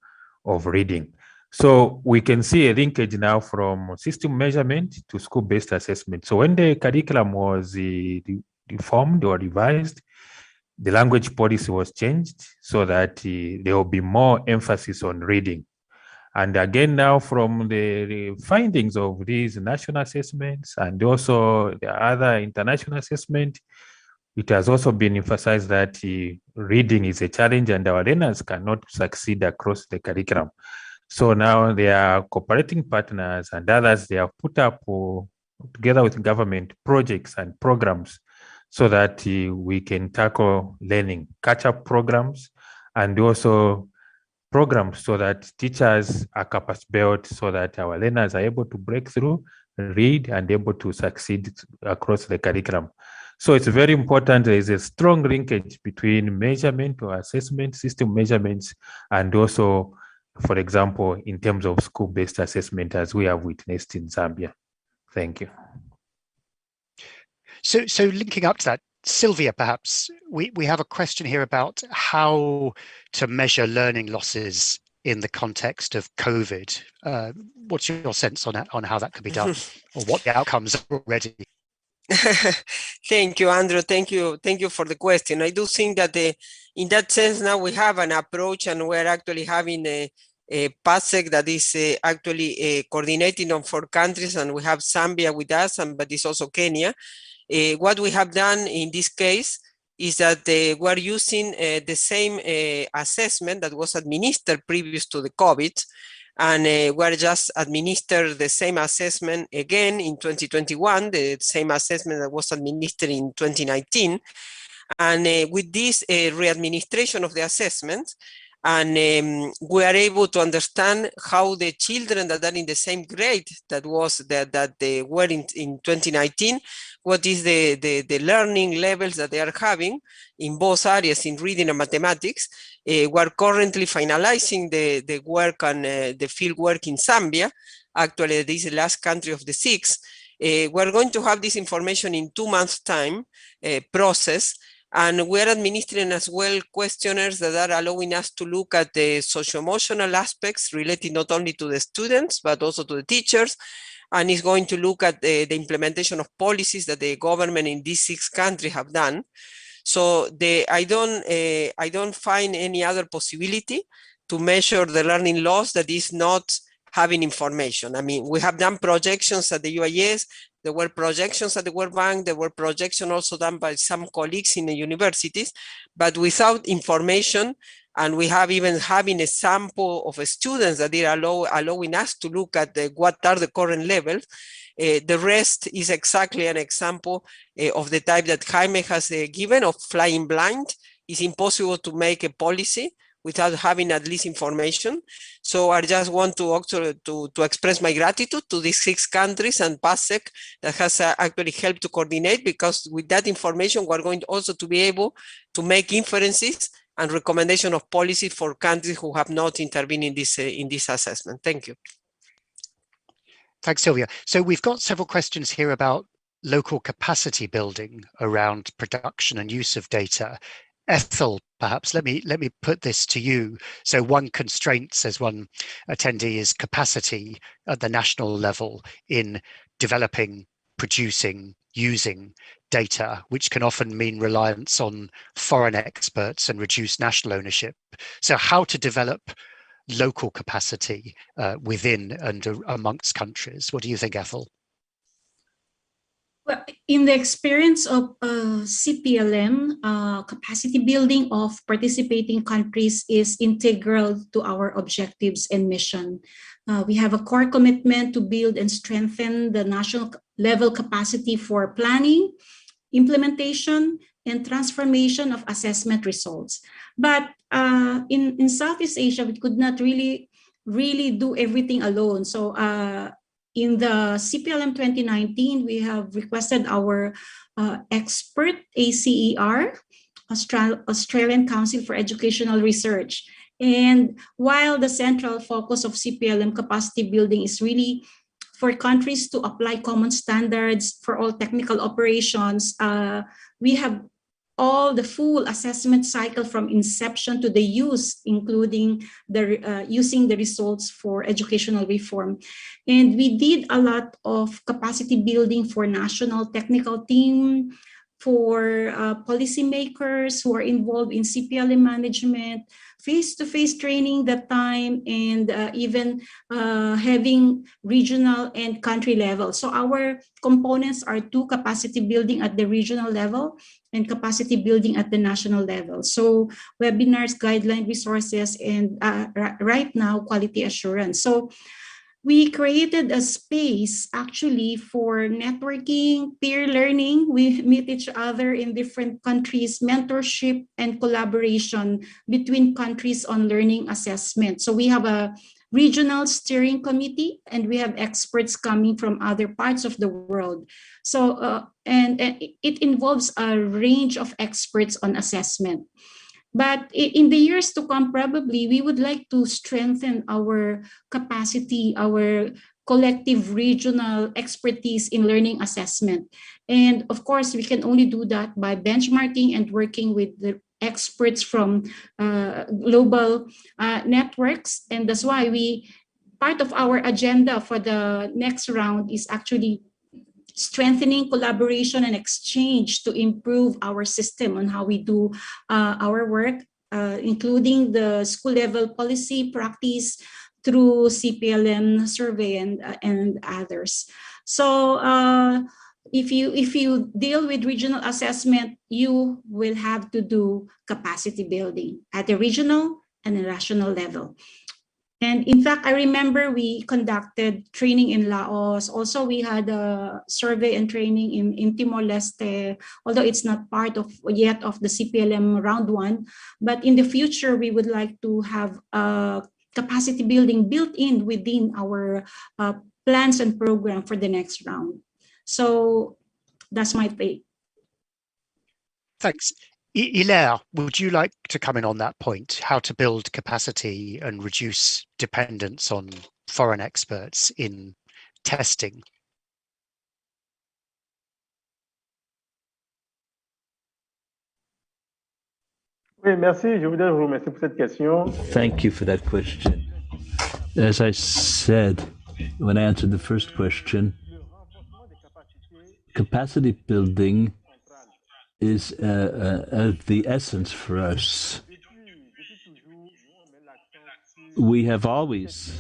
of reading. So we can see a linkage now from system measurement to school-based assessment. So when the curriculum was reformed or revised, the language policy was changed so that there will be more emphasis on reading. And again, now from the findings of these national assessments and also the other international assessment, it has also been emphasized that reading is a challenge and our learners cannot succeed across the curriculum. So now they are cooperating partners and others, they have put up together with government projects and programs so that we can tackle learning, catch-up programs, and also programs so that teachers are capacity built so that our learners are able to break through, read, and able to succeed across the curriculum. So it's very important. There is a strong linkage between measurement or assessment, system measurements, and also, for example, in terms of school-based assessment, as we have witnessed in Zambia. Thank you. So linking up to that, Sylvia, perhaps we have a question here about how to measure learning losses in the context of COVID. What's your sense on how that could be done, or what the outcomes are already? Thank you, Andrew. Thank you for the question. I do think that in that sense now we have an approach, and we're actually having a PASEC that is actually coordinating on 4 countries, and we have Zambia with us, but it's also Kenya. What we have done in this case is that we're using the same assessment that was administered previous to the COVID, and we're just administer the same assessment again in 2021, the same assessment that was administered in 2019. And with this readministration of the assessment, and we are able to understand how the children that are in the same grade that they were in 2019, what is the learning levels that they are having in both areas, in reading and mathematics. We're currently finalizing the work and the field work in Zambia. Actually, this is the last country of the 6. We're going to have this information in 2 months' time process. And we're administering as well questionnaires that are allowing us to look at the socio-emotional aspects related not only to the students, but also to the teachers. And it's going to look at the implementation of policies that the government in these 6 countries have done. So I don't find any other possibility to measure the learning loss that is not having information. I mean, we have done projections at the UIS, there were projections at the World Bank, there were projections also done by some colleagues in the universities, but without information, and we have even having a sample of students that are allowing us to look at what are the current levels. The rest is exactly an example of the type that Jaime has given of flying blind. It's impossible to make a policy without having at least information. So I just want to also to express my gratitude to these 6 countries and PASEC that has actually helped to coordinate, because with that information, we're going also to be able to make inferences and recommendation of policy for countries who have not intervened in this assessment. Thank you. Thanks, Sylvia. So we've got several questions here about local capacity building around production and use of data. Ethel, perhaps let me put this to you. So one constraint, says one attendee, is capacity at the national level in developing, producing, using data, which can often mean reliance on foreign experts and reduce national ownership. So how to develop local capacity within and amongst countries? What do you think, Ethel? Well, in the experience of CPLM, capacity building of participating countries is integral to our objectives and mission. We have a core commitment to build and strengthen the national level capacity for planning, implementation, and transformation of assessment results. But in Southeast Asia, we could not really do everything alone. So in the CPLM 2019, we have requested our expert, ACER, Australian Council for Educational Research. And while the central focus of CPLM capacity building is really for countries to apply common standards for all technical operations, we have all the full assessment cycle from inception to the use, including the using the results for educational reform. And we did a lot of capacity building for national technical team, for policymakers who are involved in CPLM management, face-to-face training that time, and even having regional and country level. So our components are two: capacity building at the regional level and capacity building at the national level. So webinars, guideline resources, and right now, quality assurance. So we created a space actually for networking, peer learning. We meet each other in different countries, mentorship and collaboration between countries on learning assessment. So we have a regional steering committee, and we have experts coming from other parts of the world. So, and it involves a range of experts on assessment. But in the years to come, probably we would like to strengthen our capacity, our collective regional expertise in learning assessment. And of course, we can only do that by benchmarking and working with the experts from global networks. And that's why part of our agenda for the next round is actually strengthening collaboration and exchange to improve our system on how we do our work, including the school level policy practice through CPLM survey and others. So if you deal with regional assessment, you will have to do capacity building at the regional and the national level. And in fact, I remember we conducted training in Laos. Also, we had a survey and training in Timor-Leste, although it's not part of yet of the CPLM round 1. But in the future, we would like to have capacity building built in within our plans and program for the next round. So that's my take. Thanks. Hilaire, would you like to come in on that point, how to build capacity and reduce dependence on foreign experts in testing? Oui, merci. Je voudrais vous remercier pour cette question. Thank you for that question. As I said when I answered the first question, capacity building is the essence for us. We have always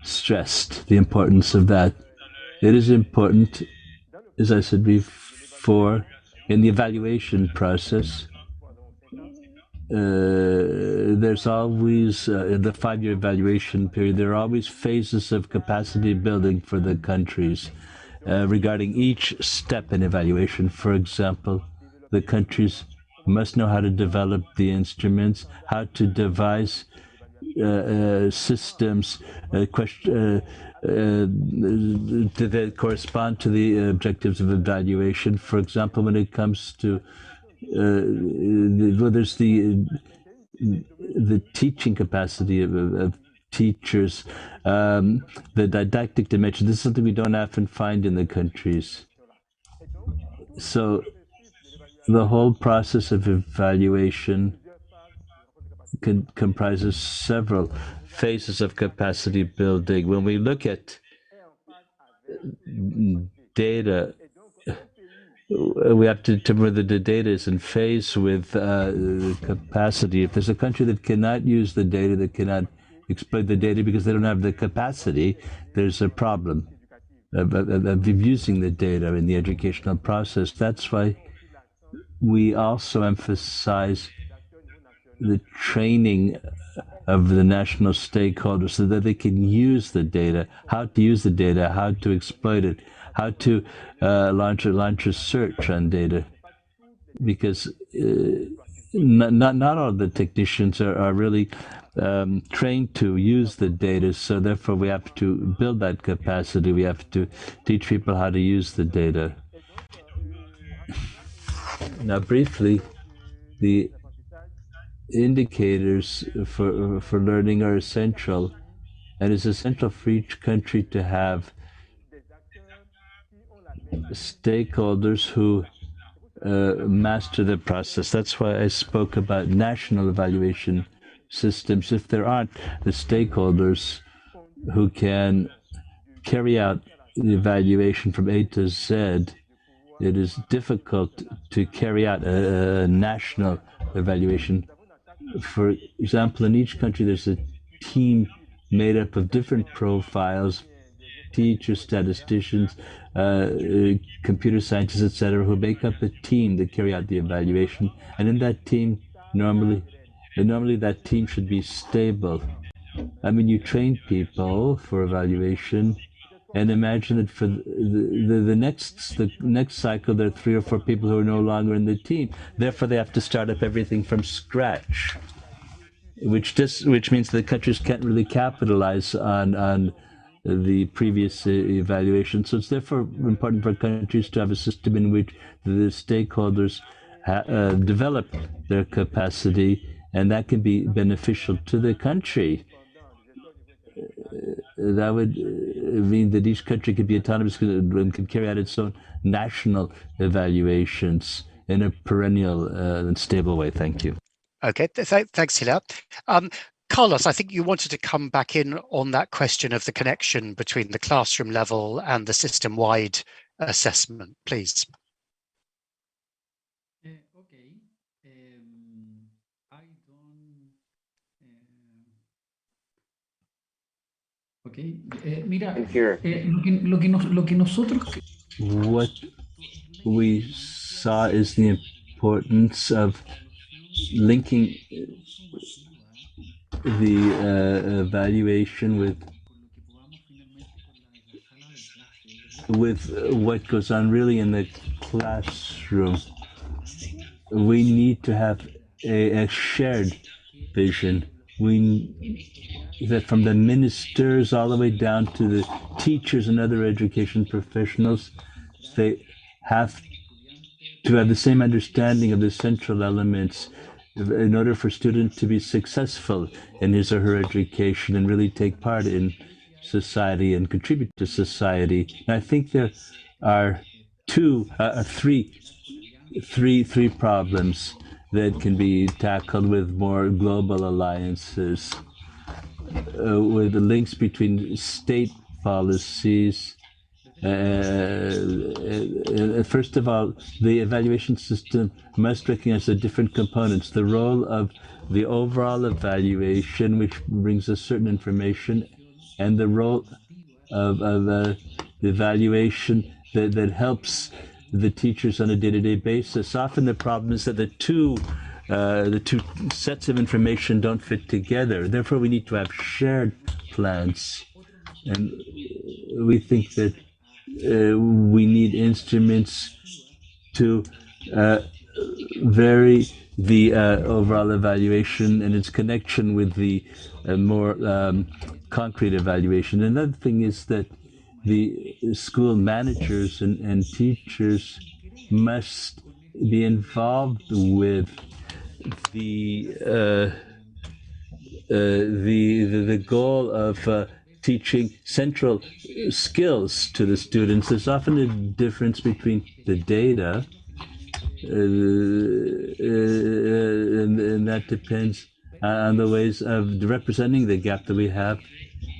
stressed the importance of that. It is important, as I said before, in the evaluation process. There's always, in the 5-year evaluation period, there are always phases of capacity building for the countries regarding each step in evaluation. For example, the countries must know how to develop the instruments, how to devise systems that correspond to the objectives of evaluation. For example, when it comes to there's the teaching capacity of teachers, the didactic dimension. This is something we don't often find in the countries. So the whole process of evaluation comprises several phases of capacity building. When we look at data, we have to determine whether the data is in phase with capacity. If there's a country that cannot use the data, that cannot exploit the data because they don't have the capacity, there's a problem. of using the data in the educational process. That's why we also emphasize the training of the national stakeholders so that they can use the data, how to use the data, how to exploit it, how to launch a search on data. Because not all the technicians are really trained to use the data, so therefore we have to build that capacity. We have to teach people how to use the data. Now, briefly, the indicators for learning are essential, and it's essential for each country to have stakeholders who master the process. That's why I spoke about national evaluation systems. If there aren't the stakeholders who can carry out the evaluation from A to Z, it is difficult to carry out a national evaluation. For example, in each country, there's a team made up of different profiles, teachers, statisticians, computer scientists, etc., who make up a team that carry out the evaluation. And in that team, normally that team should be stable. I mean, you train people for evaluation, and imagine that for the next cycle, there are 3 or 4 people who are no longer in the team. Therefore, they have to start up everything from scratch, which means the countries can't really capitalize on the previous evaluation. So it's therefore important for countries to have a system in which the stakeholders develop their capacity, and that can be beneficial to the country. That would mean that each country could be autonomous and can carry out its own national evaluations in a perennial and stable way. Thank you. Okay, thanks, Hilaire. Carlos, I think you wanted to come back in on that question of the connection between the classroom level and the system-wide assessment, please. Okay. I don't... Okay. Mira, lo que nosotros... What we saw is the importance of linking the evaluation with what goes on really in the classroom. We need to have a shared vision. That from the ministers all the way down to the teachers and other education professionals, they have to have the same understanding of the central elements in order for students to be successful in his or her education and really take part in society and contribute to society. And I think there are three problems that can be tackled with more global alliances, with the links between state policies. First of all, the evaluation system must recognize the different components, the role of the overall evaluation, which brings us certain information, and the role of the evaluation that helps the teachers on a day-to-day basis. Often the problem is that the two sets of information don't fit together. Therefore, we need to have shared plans. And we think that we need instruments to vary the overall evaluation and its connection with the more concrete evaluation. Another thing is that the school managers and teachers must be involved with the goal of teaching central skills to the students. There's often a difference between the data, and that depends on the ways of representing the gap that we have,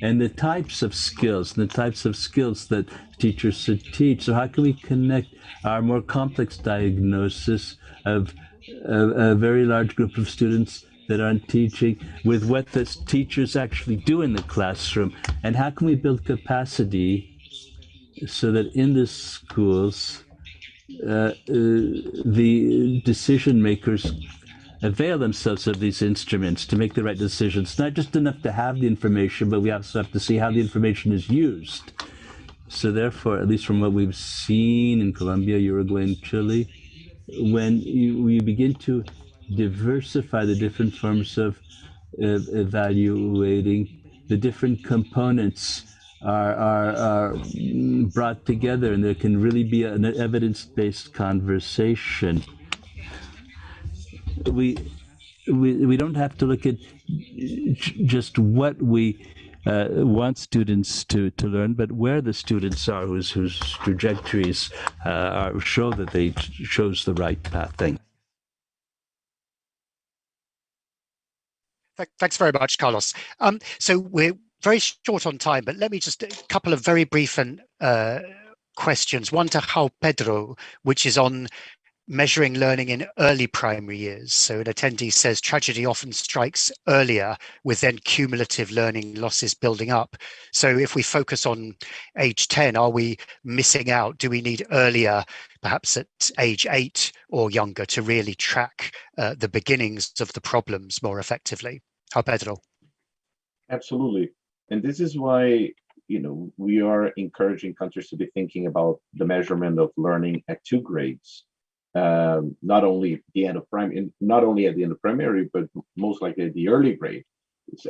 and the types of skills that teachers should teach. So how can we connect our more complex diagnosis of a very large group of students that aren't teaching with what the teachers actually do in the classroom? And how can we build capacity so that in the schools, the decision makers avail themselves of these instruments to make the right decisions. Not just enough to have the information, but we also have to see how the information is used. So therefore, at least from what we've seen in Colombia, Uruguay, and Chile, when we begin to diversify the different forms of evaluating, the different components are brought together, and there can really be an evidence-based conversation. We don't have to look at just what we want students to learn, but where the students are, whose trajectories show that they chose the right path. Thanks very much, Carlos. So we're very short on time, but let me just a couple of very brief questions. One to João Pedro, which is on measuring learning in early primary years. So an attendee says tragedy often strikes earlier, with then cumulative learning losses building up. So if we focus on age 10, are we missing out? Do we need earlier, perhaps at age 8 or younger, to really track the beginnings of the problems more effectively? João Pedro. Absolutely. And this is why, we are encouraging countries to be thinking about the measurement of learning at 2 grades. Not only at the end of primary, but most likely at the early grade,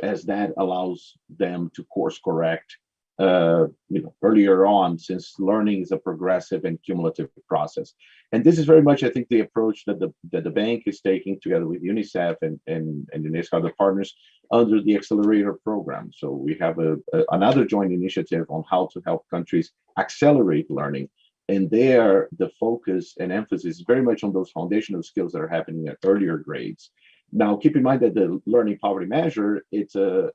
as that allows them to course correct, earlier on, since learning is a progressive and cumulative process. And this is very much, I think, the approach that the bank is taking together with UNICEF and UNESCO, other partners, under the Accelerator program. So we have another joint initiative on how to help countries accelerate learning. And there, the focus and emphasis is very much on those foundational skills that are happening at earlier grades. Now, keep in mind that the learning poverty measure, it's a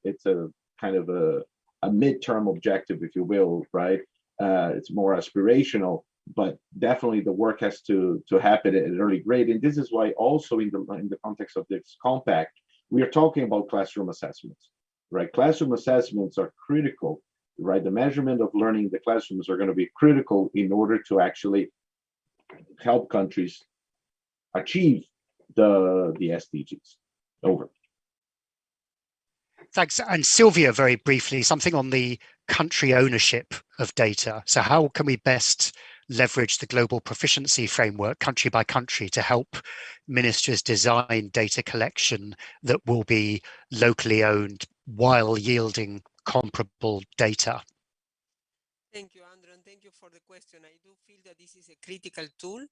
kind of a midterm objective, if you will, right? It's more aspirational, but definitely the work has to happen at an early grade. And this is why also in the context of this compact, we are talking about classroom assessments, right? Classroom assessments are critical, right? The measurement of learning in the classrooms are going to be critical in order to actually help countries achieve the SDGs. Over. Thanks. And Sylvia, very briefly, something on the country ownership of data. So how can we best leverage the global proficiency framework country by country to help ministries design data collection that will be locally owned while yielding comparable data? Thank you, Andrew, and thank you for the question. I do feel that this is a critical tool.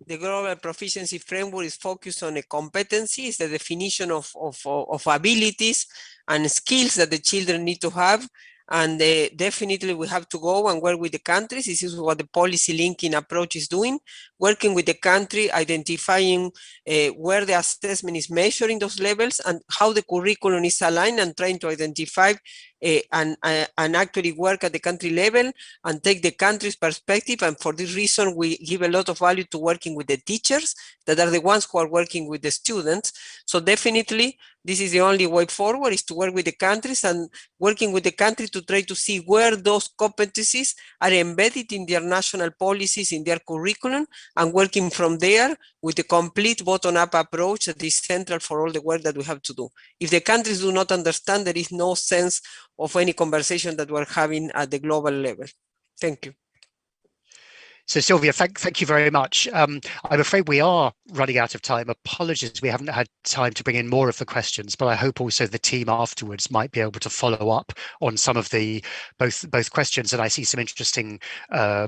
The Global Proficiency Framework is focused on a competency, it's the definition of abilities and skills that the children need to have. And definitely we have to go and work with the countries. This is what the policy linking approach is doing, working with the country, identifying where the assessment is measuring those levels and how the curriculum is aligned, and trying to identify and actually work at the country level and take the country's perspective. And for this reason, we give a lot of value to working with the teachers that are the ones who are working with the students. So definitely, this is the only way forward, is to work with the countries and working with the country to try to see where those competencies are embedded in their national policies, in their curriculum, and working from there with a complete bottom-up approach that is central for all the work that we have to do. If the countries do not understand, there is no sense of any conversation that we're having at the global level. Thank you. So Sylvia, thank you very much. I'm afraid we are running out of time. Apologies, we haven't had time to bring in more of the questions, but I hope also the team afterwards might be able to follow up on some of the both questions, and I see some interesting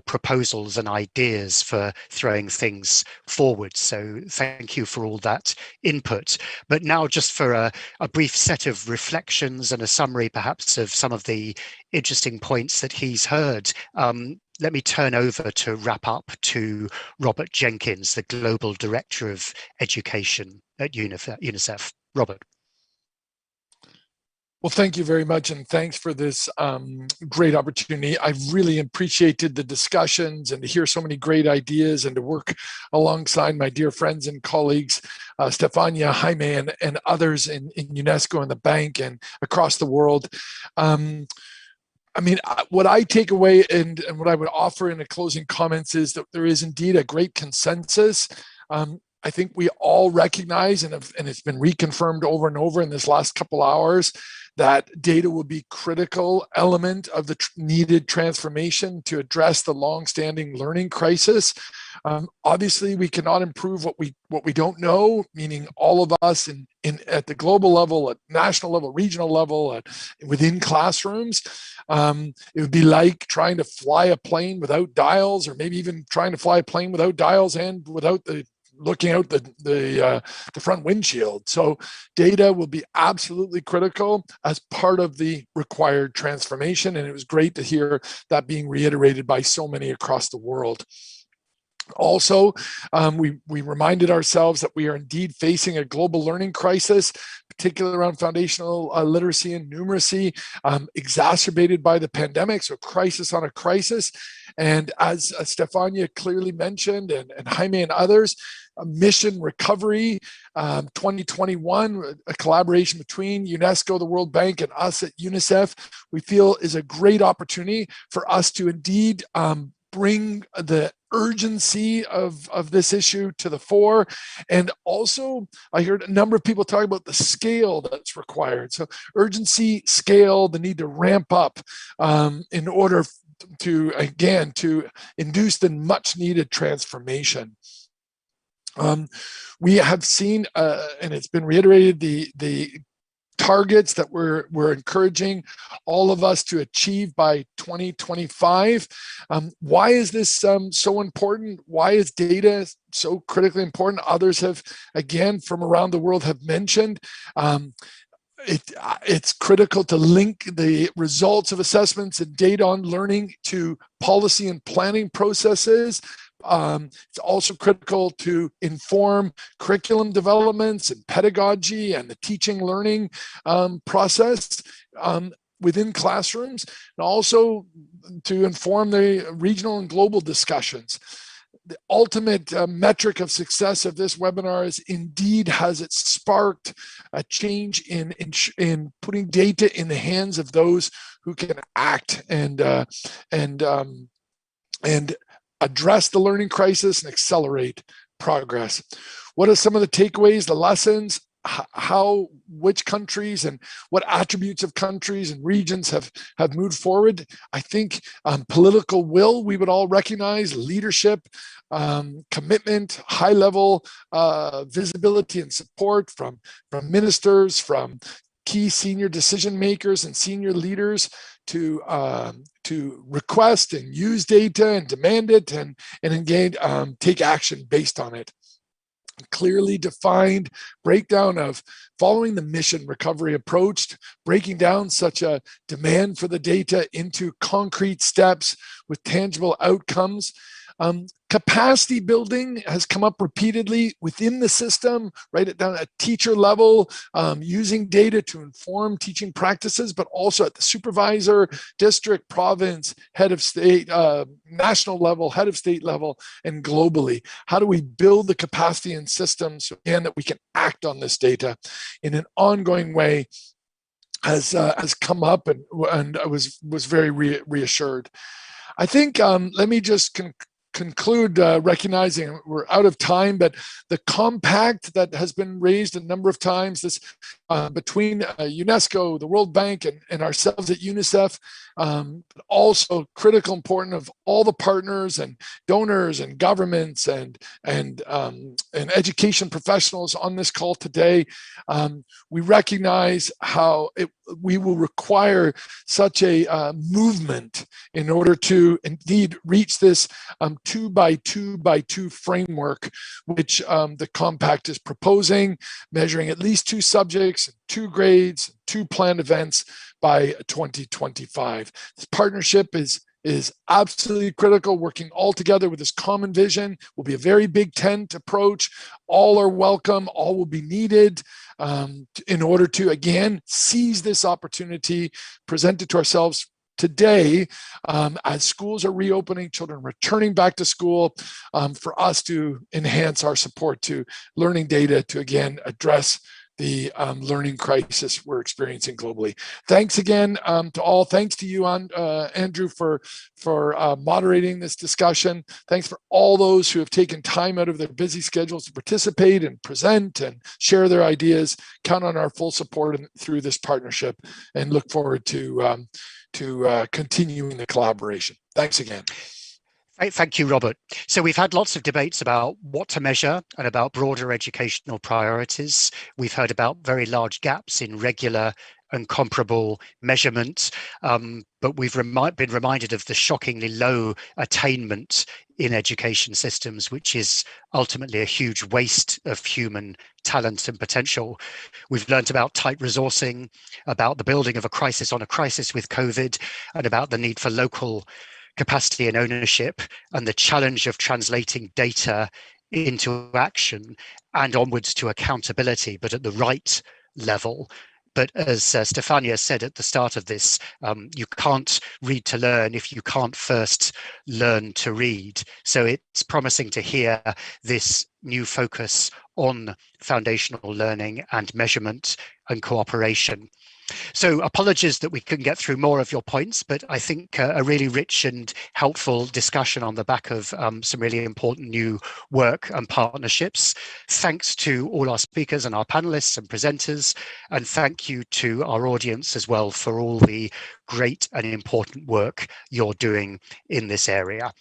proposals and ideas for throwing things forward. So thank you for all that input. But now just for a brief set of reflections and a summary perhaps of some of the interesting points that he's heard. Let me turn over to wrap up to Robert Jenkins, the Global Director of Education at UNICEF. Robert. Well, thank you very much, and thanks for this great opportunity. I've really appreciated the discussions and to hear so many great ideas and to work alongside my dear friends and colleagues, Stefania, Jaime, and others in UNESCO and the bank and across the world. I mean, what I take away and what I would offer in the closing comments is that there is indeed a great consensus. I think we all recognize, and it's been reconfirmed over and over in this last couple hours, that data will be critical element of the needed transformation to address the long-standing learning crisis. Obviously, we cannot improve what we don't know, meaning all of us at the global level, at national level, regional level, within classrooms. It would be like trying to fly a plane without dials, or maybe even trying to fly a plane without dials and without looking out the front windshield. So data will be absolutely critical as part of the required transformation. And it was great to hear that being reiterated by so many across the world. Also, we reminded ourselves that we are indeed facing a global learning crisis, particularly around foundational literacy and numeracy, exacerbated by the pandemic, so crisis on a crisis. And as Stefania clearly mentioned, and Jaime and others, Mission Recovery 2021, a collaboration between UNESCO, the World Bank, and us at UNICEF, we feel is a great opportunity for us to indeed bring the urgency of this issue to the fore. And also, I heard a number of people talk about the scale that's required. So urgency, scale, the need to ramp up in order to, again, to induce the much needed transformation. We have seen, and it's been reiterated, the targets that we're encouraging all of us to achieve by 2025. Why is this so important? Why is data so critically important? Others have, again, from around the world have mentioned. It's critical to link the results of assessments and data on learning to policy and planning processes. It's also critical to inform curriculum developments and pedagogy and the teaching learning process within classrooms, and also to inform the regional and global discussions. The ultimate metric of success of this webinar is indeed has it sparked a change in putting data in the hands of those who can act and address the learning crisis and accelerate progress. What are some of the takeaways, the lessons? Which countries and what attributes of countries and regions have moved forward? I think political will, we would all recognize, leadership, commitment, high level visibility and support from ministers, from key senior decision makers and senior leaders to request and use data and demand it and engage, take action based on it. Clearly defined breakdown of following the mission recovery approach, breaking down such a demand for the data into concrete steps with tangible outcomes. Capacity building has come up repeatedly within the system, right down at teacher level, using data to inform teaching practices, but also at the supervisor, district, province, head of state, national level, head of state level, and globally. How do we build the capacity and systems, again, that we can act on this data in an ongoing way has come up and I was very reassured. I think, let me just conclude recognizing we're out of time, but the compact that has been raised a number of times, this between UNESCO, the World Bank, and ourselves at UNICEF, but also critical important of all the partners and donors and governments and education professionals on this call today. We recognize how we will require such a movement in order to indeed reach this 2x2x2 framework, which the compact is proposing, measuring at least 2 subjects, 2 grades, 2 planned events by 2025. This partnership is absolutely critical, working all together with this common vision. Will be a very big tent approach. All are welcome, all will be needed in order to, again, seize this opportunity, present it to ourselves today as schools are reopening, children returning back to school, for us to enhance our support to learning data to, again, address the learning crisis we're experiencing globally. Thanks again to all. Thanks to you, Andrew, for moderating this discussion. Thanks for all those who have taken time out of their busy schedules to participate and present and share their ideas. Count on our full support through this partnership, and look forward to continuing the collaboration. Thanks again. Thank you, Robert. So we've had lots of debates about what to measure and about broader educational priorities. We've heard about very large gaps in regular and comparable measurement, but we've been reminded of the shockingly low attainment in education systems, which is ultimately a huge waste of human talent and potential. We've learned about tight resourcing, about the building of a crisis on a crisis with COVID, and about the need for local capacity and ownership, and the challenge of translating data into action and onwards to accountability, but at the right level. But as Stefania said at the start of this, you can't read to learn if you can't first learn to read. So it's promising to hear this new focus on foundational learning and measurement and cooperation. So apologies that we couldn't get through more of your points, but I think a really rich and helpful discussion on the back of some really important new work and partnerships. Thanks to all our speakers and our panelists and presenters, and thank you to our audience as well for all the great and important work you're doing in this area.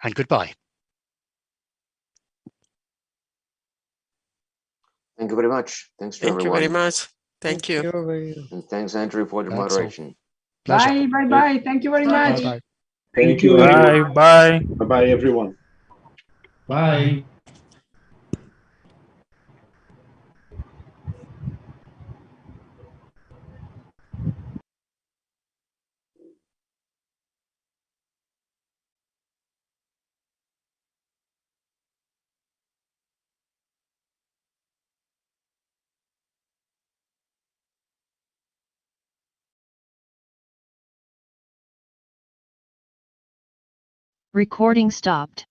And goodbye. Thank you very much. Thanks to everyone. Thank you very much. Thank you. And thanks, Andrew, for the moderation. Bye, bye, bye. Thank you very much. Bye. Thank you. Bye, bye. Bye, everyone. Bye. Recording stopped.